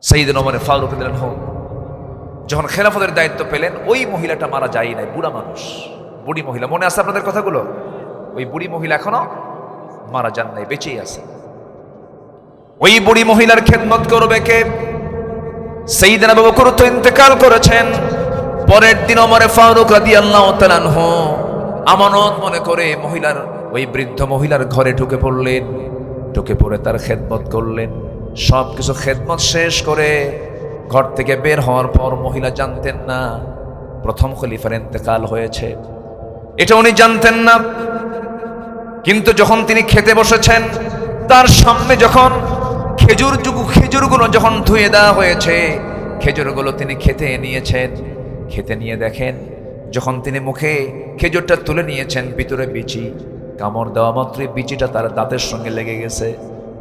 সাইয়েদনা ওমর ফারুক রাদিয়াল্লাহু আনহু যখন খেলাফতের দায়িত্ব পেলেন, ওই মহিলাটা মারা যায় নাই, বুড়া মানুষ, বুড়ি মহিলা। মনে আছে আপনাদের কথাগুলো? ওই বুড়ি মহিলা এখনো মারা যান নাই, বেঁচেই আছে। ওই বুড়ি মহিলার খেদমত করবে কে? সাইয়েদনা আবু বকর তো ইন্তেকাল করেছেন। পরের দিন ওমর ফারুক রাদিয়াল্লাহু তাআলা আনহু আমানত মনে করে ওই বৃদ্ধ মহিলার ঘরে ঢুকে পড়লেন। ঢুকে পড়ে তার খেদমত করলেন। সবকিছু খেদমত শেষ করে ঘর থেকে বের হওয়ার পর মহিলা জানতেন না প্রথম খলিফার ইন্তেকাল হয়েছে, এটা উনি জানতেন না। কিন্তু যখন তিনি খেতে বসেছেন, তার সামনে যখন খেজুরগুলো যখন ধুয়ে দেওয়া হয়েছে, খেজুরগুলো তিনি খেতে নিয়েছেন। খেতে নিয়ে দেখেন, যখন তিনি মুখে খেজুরটা তুলে নিয়েছেন, ভিতরে বিচি, কামড় দেওয়া মাত্রই বিচিটা তার দাঁতের সঙ্গে লেগে গেছে।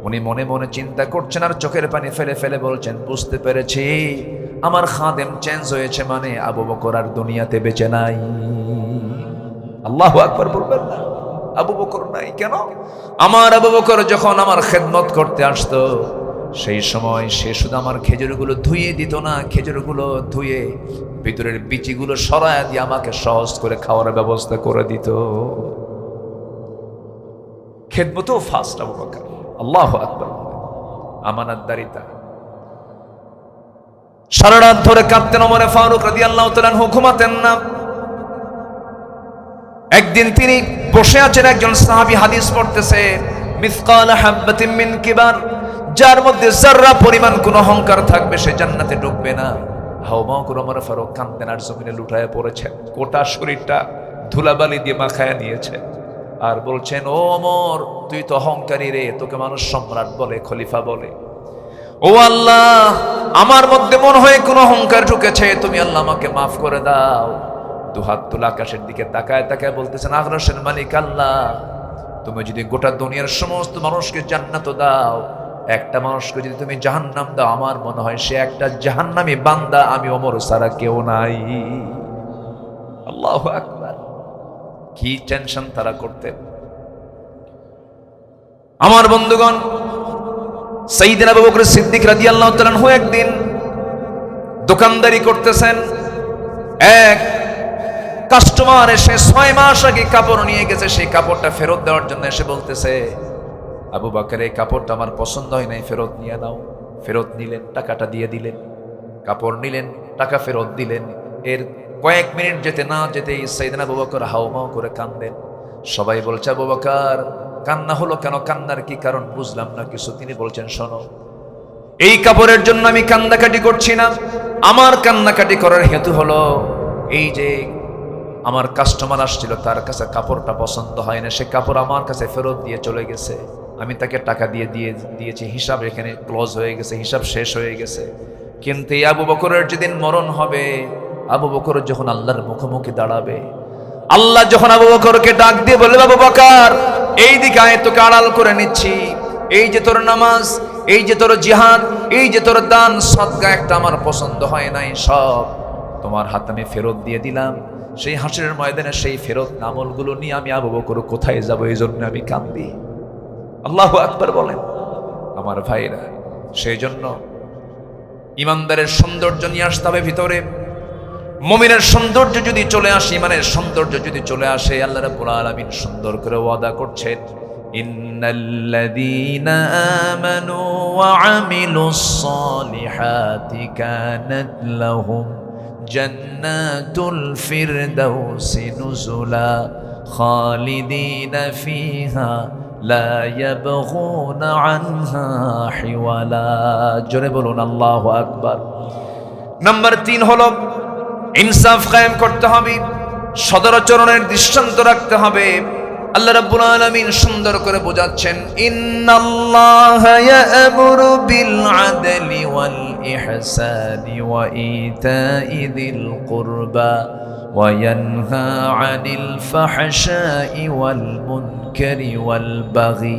উনি মনে মনে চিন্তা করছেন আর চোখের পানি ফেলে ফেলে বলছেন, বুঝতে পেরেছি আমার খাদেম চেঞ্জ হয়েছে, মানে আবু বকর আর দুনিয়াতে বেঁচে নাই। আল্লাহু আকবার বলবেন না? আবু বকর নাই কেন? আমার আবু বকর যখন আমার খেদমত করতে আসতো, সেই সময় সে শুধু আমার খেজুরগুলো ধুয়ে দিত না, খেজুরগুলো ধুয়ে ভিতরের বিচিগুলো সরায় দিয়ে আমাকে সহজ করে খাওয়ার ব্যবস্থা করে দিত। খেদমতও ফাস্ট আবু বকর। আল্লাহু আকবার। আমানতদারিতা। সারা রাত ধরে কাঁদতেন ওমর ফারুক রাদিয়াল্লাহু তাআলা আনহু, ঘুমাতেন না। একদিন তিনি বসে আছেন, একজন সাহাবী হাদিস পড়তেছে, মিসকাল হাববাতিন মিন কিবার, যার মধ্যে যাররা পরিমাণ কোন অহংকার থাকবে সে জান্নাতে ঢুকবে না। হাওমাও করে ওমর ফারুক কাঁদতেন আর জমিনে লুটায় পড়েছেন, গোটা শরীরটা ধুলাবালি দিয়ে মাখায়া নিয়েছে। আর বলছেন, ও ওমর, তুই তো অহংকারী রে, তোকে মানুষ সম্রাট বলে, খলিফা বলে। ও আল্লাহ, আমার মধ্যে মনে হয় কোন অহংকার ঢুকেছে, তুমি আল্লাহ আমাকে মাফ করে দাও। দুহাত তুলে আকাশের দিকে তাকায় তাকায় বলতেছেন, আরশের মালিক আল্লাহ, তুমি যদি গোটা দুনিয়ার সমস্ত মানুষকে জান্নাত দাও, একটা মানুষকে যদি তুমি জাহান্নাম দাও, আমার মনে হয় সে একটা জাহান্নামী বান্দা, আমি ওমর ছাড়া কেউ নাই। আল্লাহু আকবার। কি টেনশন তারা করতেন। আমার বন্ধুগণ, সাইয়েদনা আবু বকর সিদ্দিক রাদিয়াল্লাহু তাআলা আনহু একদিন দোকানদারি করতেছেন। এক কাস্টমার এসে 6 মাস আগে কাপড় নিয়ে গেছে, সেই কাপড়টা ফেরত দেওয়ার জন্য এসে বলতেছে, আবু বকর এই কাপড়টা আমার পছন্দ হয় নাই, ফেরত নিয়ে নাও। ফেরত নিলেন, টাকাটা দিয়ে দিলেন, কাপড় নিলেন, টাকা ফেরত দিলেন। এর কয়েক মিনিট যেতে না যেতেই সাইয়েদনা আবু বকর হাউমাউ করে কাঁদেন। সবাই বলছে, আবু বকর কান্না হলো কেন? কান্নার কি কারণ বুঝলাম না কিছু। তিনি বলছেন, শোনো, এই কাপড়ের জন্য আমি কান্নাকাটি করছি না। আমার কান্নাকাটি করার হেতু হলো, এই যে আমার কাস্টমার আসছিল, তার কাছে কাপড়টা পছন্দ হয় না, সে কাপড় আমার কাছে ফেরত দিয়ে চলে গেছে। আমি তাকে টাকা দিয়েছি, হিসাব এখানে ক্লোজ হয়ে গেছে, হিসাব শেষ হয়ে গেছে। কিন্তু এই আবু বকরের যেদিন মরণ হবে, আবু বকর যখন আল্লাহর মুখোমুখি দাঁড়াবে, আল্লাহ যখন আবু বকরকে ডাক দিয়ে বলবে, আবু বকর এই দিকে আয়, তোকে আড়াল করে নিচ্ছি। এই যে তোর নামাজ, এই যে তোর জিহাদ, এই যে তোর দান সদকা, একটা আমার পছন্দ হয় নাই, সব তোমার হাতে আমি ফেরত দিয়ে দিলাম। সেই হাসরের ময়দানে সেই ফেরত আমলগুলো নিয়ে আমি আবু বকর কোথায় যাব? এই জন্য আমি কাঁদি। আল্লাহু আকবার বলেন। আমার ভাইরা, সেই জন্য ইমানদারের সৌন্দর্য নিয়ে আসতে হবে ভিতরে। মুমিনের সৌন্দর্য যদি চলে আসে, ইমানের সৌন্দর্য যদি চলে আসে, আল্লাহ রাব্বুল আলামিন সুন্দর করে ওয়াদা করছেন, ইন্নাল্লাযীনা আমানু ওয়া আমিলুস সালিহাতি কানাত লাহুম জান্নাতুল ফিরদাউসি নুজুলা খালিদিনা ফিহা লা ইয়াবগুনা আনহা হিওয়ালা। জোরে বলুন আল্লাহু আকবার। নাম্বার 3 হলো ইনসাফ কায়েম করতে হবে, সদাচরণের দৃষ্টান্ত রাখতে হবে। আল্লাহ রাব্বুল আলামিন সুন্দর করে বোঝাচ্ছেন, ইন্নাল্লাহা ইয়া'মুরু বিল আদলি ওয়াল ইহসানি ওয়া ইতাই যিল কুরবা ওয়া ইয়ানহা আনিল ফাহশাই ওয়াল মুনকারি ওয়াল বাগি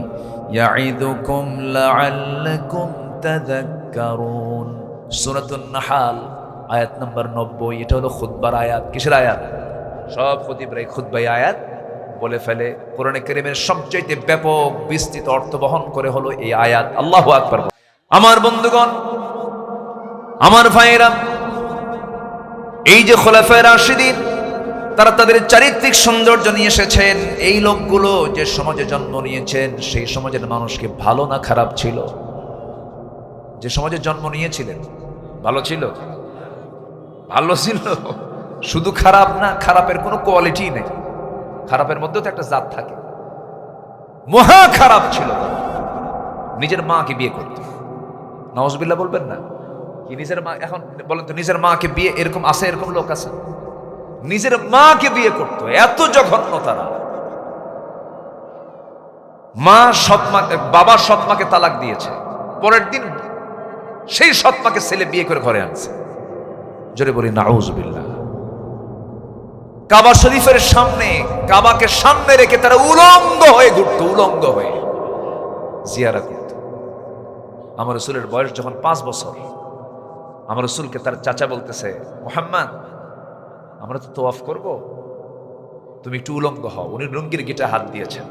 ইয়া'iদুকুম লা'আল্লাকুম তাযাক্কারুন। সূরাতুন নাহাল আয়াত নম্বর 90। এটা হলো খুতবার আয়াত। কিসের আয়াত? সব খতিবরাই খুতবাই আয়াত বলে ফেলে। কোরআনে কারীমের সবচেয়ে ব্যাপক বিস্তৃত অর্থ বহন করে হলো এই আয়াত। আল্লাহু আকবার। আমার বন্ধুগণ, আমার ভাইয়েরা, এই যে খোলাফায়ে রাশিদিন, তারা তাদের চারিত্রিক সৌন্দর্য নিয়ে এসেছেন। এই লোকগুলো যে সমাজে জন্ম নিয়েছেন, সেই সমাজের মানুষকে ভালো না খারাপ ছিল? যে সমাজে জন্ম নিয়েছিলেন ভালো ছিল? ভালো ছিল। শুধু খারাপ না, খারাপের কোনো কোয়ালিটি নেই। খারাপের মধ্যেও তো একটা জাত থাকে। মহা খারাপ ছিল। নিজের মাকে বিয়ে করত। নাউজুবিল্লাহ বলবেন না? কি নিজের মা? এখন বলেন তো, নিজের মাকে বিয়ে, এরকম আছে? এরকম লোক আছে? নিজের মাকে বিয়ে করত। এত জঘন্য তারা। মা সৎমাকে, বাবা সৎমাকে তালাক দিয়েছে, পরের দিন সেই সৎমাকে ছেলে বিয়ে করে ঘরে আনছে। জোরে বলি নাউজুবিল্লাহ। কাবা শরীফের সামনে, কাবাকে সামনে রেখে তারা উলঙ্গ হয়ে ঘুরত, উলঙ্গ হয়ে জিয়ারা করত। আমার রাসূলের বয়স যখন 5 বছর, আমার রাসূলকে তার চাচা বলতেছে, মুহাম্মদ আমরা তো তওয়াফ করব, তুমি একটু উলঙ্গ হও। উনি লুঙ্গির গিটায় হাত দিয়েছেন।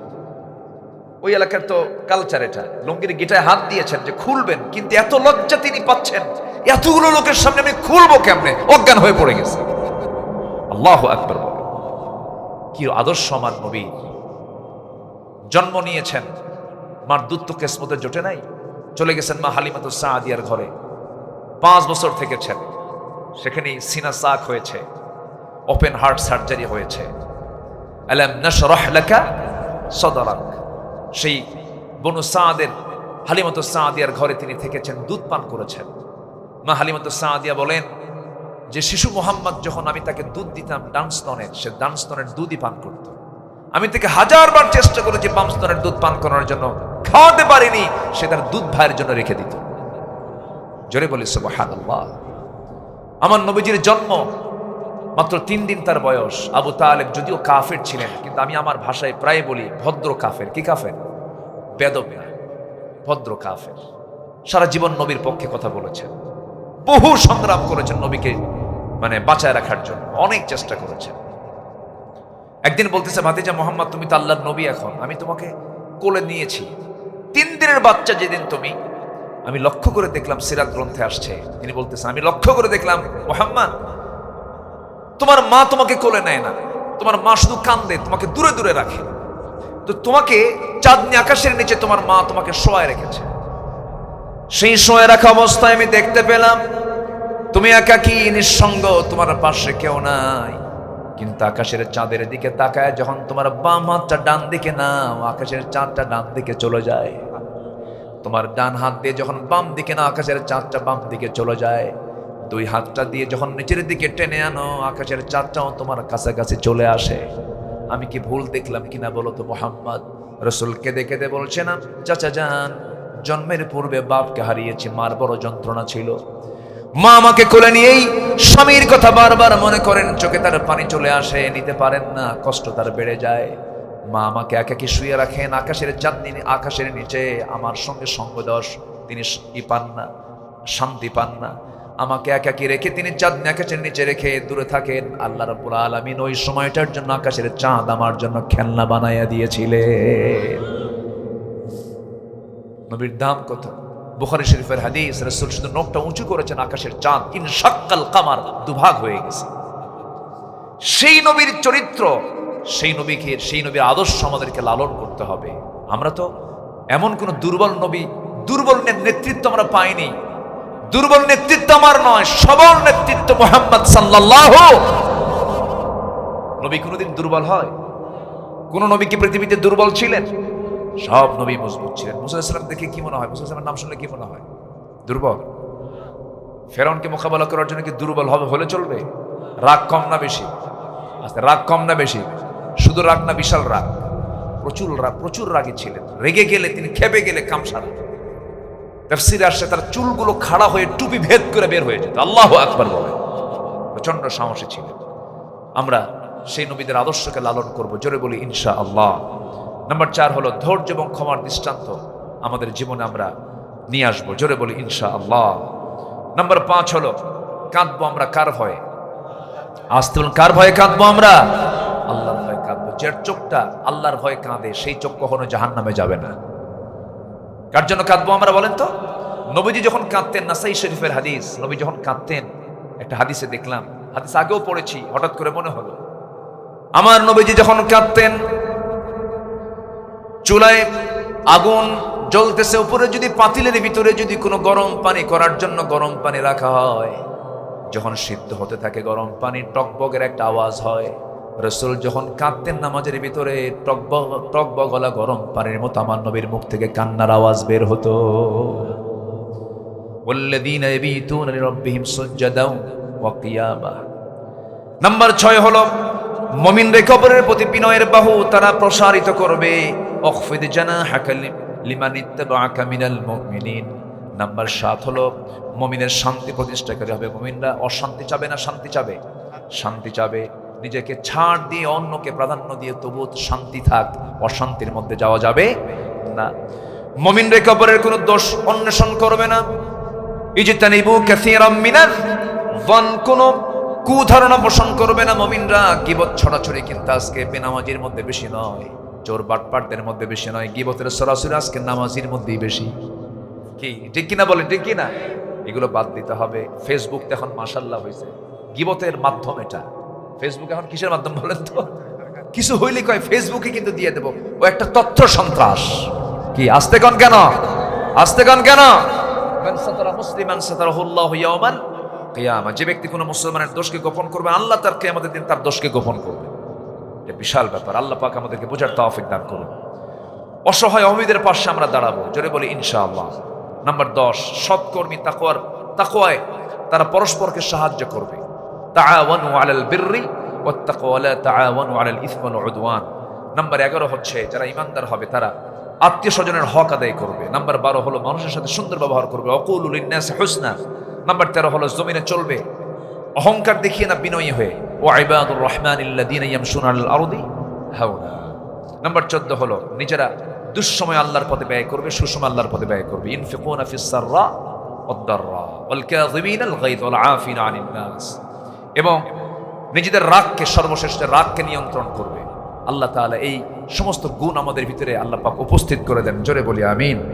ওই এলাকার তো কালচার এটা, লুঙ্গির গিটায় হাত দিয়েছেন যে খুলবেন, কিন্তু এত লজ্জা তিনি পাচ্ছেন, এতগুলো লোকের সামনে আমি খুলবো কেমনে? অজ্ঞান হয়ে পড়ে গেছে। আল্লাহু আকবার। কি আদর্শ আমার নবী। জন্ম নিয়েছেন, মার দুধ তো কিসমতে জোটে নাই। চলে গেছেন মা হালিমাতুস সাদিয়ার ঘরে, 5 বছর থেকেছেন। সেখানেই সিনা সাক হয়েছে, ওপেন হার্ট সার্জারি হয়েছে। আলাম নাশরাহ লাকা সাদরাক। সেই বনু সাদের হালিমাতুস সাদিয়ার ঘরে তিনি থেকেছেন, দুধ পান করেছেন। মা হালিমাতুস সাদিয়া বলেন যে শিশু মোহাম্মদ যখন আমি তাকে দুধ দিতাম ডান স্তনের, সে ডান স্তনের দুধই পান করত। আমি তাকে 1000 বার চেষ্টা করেছি বাম স্তনের দুধ পান করার জন্য, খাওয়াতে পারিনি। সে তার দুধ ভাইয়ের জন্য রেখে দিত। জোরে বলি সুবহানাল্লাহ। আমার নবীজির জন্ম মাত্র 3 দিন তার বয়স। আবু তালেব যদিও কাফের ছিলেন, কিন্তু আমি আমার ভাষায় প্রায় বলি ভদ্র কাফের। কি কাফের? বেদব না, ভদ্র কাফের। সারা জীবন নবীর পক্ষে কথা বলেছেন, বহু সংগ্রাম করেছেন নবীকে বাঁচায় রাখার জন্য, অনেক চেষ্টা করেছেন। একদিন বলতেছে, ভাতিজা মোহাম্মদ, তুমি তো আল্লাহর নবী, এখন আমি তোমাকে কোলে নিয়েছি, 3 দিনের বাচ্চা যেদিন তুমি, আমি লক্ষ্য করে দেখলাম, সিরাত গ্রন্থে আসছে, তিনি বলতেছেন, আমি লক্ষ্য করে দেখলাম মোহাম্মদ, তোমার মা তোমাকে কোলে নেয় না, তোমার মা শুধু কান্দে, তোমাকে দূরে দূরে রাখে। তো তোমাকে চাঁদনি আকাশের নিচে তোমার মা তোমাকে শোয়ায় রেখেছে। সেই শোয়ায় রাখা অবস্থায় আমি দেখতে পেলাম তুমি একাকী, নিঃসঙ্গ, তোমার পাশে কেউ নাই। কিন্তু আকাশের চাঁদের দিকে তাকায় যখন তোমার বাম হাতটা ডান দিকে নাও, আকাশের চাঁদটা ডান দিকে চলে যায়। তোমার ডান হাত দিয়ে যখন বাম দিকে নাও, আকাশের চাঁদটা বাম দিকে চলে যায়। 2 হাতটা দিয়ে যখন নিচের দিকে টেনে আনো, আকাশের চাঁদটাও তোমার কাছাকাছি চলে আসে। আমি কি ভুল দেখলাম কিনা বলো তো মোহাম্মদ? রাসূল কেঁদে কেঁদে বলছে না, চাচা যান, জন্মের পূর্বে বাপকে হারিয়েছি, মার বড় যন্ত্রণা ছিল। মা আমাকে কোলে নিয়েই স্বামীর কথা বারবার মনে করেন, চোখে তার পানি চলে আসে, নিতে পারেন না, কষ্ট তার বেড়ে যায়। মা আমাকে একাকী শুয়ে রাখেন আকাশের চাঁদনি আকাশের নিচে, আমার সঙ্গে সঙ্গ দশ তিনি পান না, শান্তি পান না। আমাকে একাকী রেখে তিনি চাঁদনি আকাশের নিচে রেখে দূরে থাকেন। আল্লাহ রাব্বুল আলামিন ওই সময়টার জন্য আকাশের চাঁদ আমার জন্য খেলনা বানাইয়া দিয়েছিলেন। নবীর দাম কত! বুখারী শরীফের হাদিস, রাসূল শুধু নখটা উঁচু করেছেন, আকাশের চাঁদ ইনশাক্কাল কামার দুভাগ হয়ে গেছে। সেই নবীর চরিত্র, সেই নবীর আদর্শ আমাদেরকে লালন করতে হবে। আমরা তো এমন কোন দুর্বল নবী, দুর্বল নেতৃত্ব আমরা পাইনি। দুর্বল নেতৃত্ব আমার নয়, সবল নেতৃত্ব মুহাম্মদ সাল্লাল্লাহু। নবী কোনদিন দুর্বল হয়? কোন নবী কি পৃথিবীতে দুর্বল ছিলেন? সব নবী মজবুত ছিলেন। মুসা আলাইহিস সালাম দেখে কি মনে হয়? মুসা আলাইহিস সালামের নাম শুনলে কি মনে হয়? দুর্বল? ফেরাউনকে মোকাবেলা করার জন্য কি দুর্বল হলে চলবে? রাগ কম না বেশি? আচ্ছা, রাগ কম না বেশি? শুধু রাগ না, বিশাল রাগ, প্রচুর রাগী ছিলেন। রেগে গেলে, তিনি খেপে গেলে কামসারা। তাফসীরে আসছে তার চুলগুলো খাড়া হয়ে টুপি ভেদ করে বের হয়ে যেত। আল্লাহু আকবার বলে। প্রচন্ড সাহসী ছিলেন। আমরা সেই নবীদের আদর্শকে লালন করব, জোরে বলি ইনশাআল্লাহ। নাম্বার 4 হলো ধৈর্য এবং ক্ষমার দৃষ্টান্ত আমাদের জীবনে আমরা নিয়ে আসবো, জোরে বলি ইনশাআল্লাহ। নাম্বার 5 হলো কাঁদবো আমরা কার ভয়ে? আসতে বলুন, কার ভয়ে কাঁদবো আমরা? আল্লাহর ভয়ে কাঁদবো। যার চোখটা আল্লাহর ভয়ে কাঁদে, সেই চোখ কখনো জাহান্নামে যাবে না। কার জন্য কাঁদবো আমরা বলেন তো? নবীজি যখন কাঁদতেন, নাসাই শরীফের হাদিস, নবী যখন কাঁদতেন, একটা হাদিসে দেখলাম, হাদিস আগেও পড়েছি, হঠাৎ করে মনে হলো, আমার নবীজি যখন কাঁদতেন, চুলায় আগুন জ্বলতেছে, উপরে যদি পাতিলের ভিতরে যদি কোনো গরম পানি করার জন্য গরম পানি রাখা হয়, যখন সিদ্ধ হতে থাকে গরম পানি, টকবগের একটা আওয়াজ হয়। রাসূল যখন কাঁদতেন নামাজের ভিতরে, টকবগ গলা গরম পানির মতো আমার নবীর মুখ থেকে কান্নার আওয়াজ বের হতো। ওয়াল্লাযীনা ইয়াবিতুনা লিরাব্বিহিম সুজদাও ওয়া কিয়ামা। নাম্বার 6 হলো মুমিনরা কবরের প্রতি বিনয়ের বাহু তারা প্রসারিত করবে। ওয়াখফিদ জানাহাকা লিমান ইত্তাবাআকা মিনাল মুমিনিন। নাম্বার 7 হলো মুমিনের শান্তি প্রতিষ্ঠাকারী হবে। মুমিনরা অশান্তি চাবে না, শান্তি চাবে? শান্তি চাবে। নিজেকে ছাড় দিয়ে, অন্যকে প্রাধান্য দিয়ে তবু শান্তি থাক, অশান্তির মধ্যে যাওয়া যাবে না। মুমিনরা কবরের কোনো দোষ অন্বেষণ করবে না। ইজতানিবু কাসীরাম মিনাল যান, কোনো কুধারণা পোষণ করবে না মুমিনরা। গীবত ছড়াছড়ি কিন্তু আজকে বেনামাজির মধ্যে বেশি নয়, চোর বাটপারদের মধ্যে বেশি নয়, গীবতের সরাসরি আজকে নামাজির মধ্যেই বেশি। কি ঠিক কিনা বলেন? ঠিক কিনা? এগুলো বাদ দিতে হবে। ফেসবুক এখন মাশাআল্লাহ হয়েছে গীবতের মাধ্যম। এটা ফেসবুক এখন কিসের মাধ্যম বলেন তো? কিছু হইলে কয় ফেসবুকে কিন্তু দিয়ে দেব, ও একটা তথ্য সন্ত্রাস। কি আস্তে কন কেন? আস্তে কন কেন? মান সাতারা মুসলিমান সাতারাহুল্লাহু ইয়াওমাল কিয়ামা। যে ব্যক্তি কোনো মুসলমানের দোষকে গোপন করবে, আল্লাহ তার কিয়ামতের দিন তার দোষকে গোপন করবে। এটা বিশাল ব্যাপার। আল্লাহ পাক আমাদেরকে বোঝার তৌফিক দান করুন। অসহায় অমিদের পাশে আমরা দাঁড়াবো, জোরে বলি ইনশাআল্লাহ। নাম্বার 10 সৎকর্মী তাকওয়ায় তারা পরস্পরকে সাহায্য করবে। তাআওয়ানু আলাল বিররি ওয়াত তাকওয়া লা তাআওয়ানু আলাল ইসমি ওয়াল উদওয়ান। নাম্বার 11 হচ্ছে যারা ঈমানদার হবে তারা আত্মীয় স্বজনের হক আদায় করবে। নাম্বার 12 হলো মানুষের সাথে সুন্দর ব্যবহার করবে। ওয়াকুলু লিন-নাসি হুসনা। নাম্বার 13 হলো জমিনে চলবে অহংকার দেখিয়ে না, বিনয়ী হয়ে। ওয়া ইবাদুর রহমানিল্লাযীনা ইয়ামশুনা আলাল আরদি হাওনা। নাম্বার 14 হলো নিজেরা দুঃসময় আল্লাহর পথে ব্যয় করবে, সুসময় আল্লাহর পথে ব্যয় করবে। ইনফিকুনা ফিস সাররা ওয়াদ দাররা ওয়াল কাযিমিনাল গায়য ওয়াল আফিনা আনিন নাস। এবং নিজেদের রাগকে, সর্বশ্রেষ্ঠ রাগকে নিয়ন্ত্রণ করবে। আল্লাহ তাআলা এই সমস্ত গুণ আমাদের ভিতরে আল্লাহ পাক উপস্থিত করে দেন। জোরে বলি আমিন।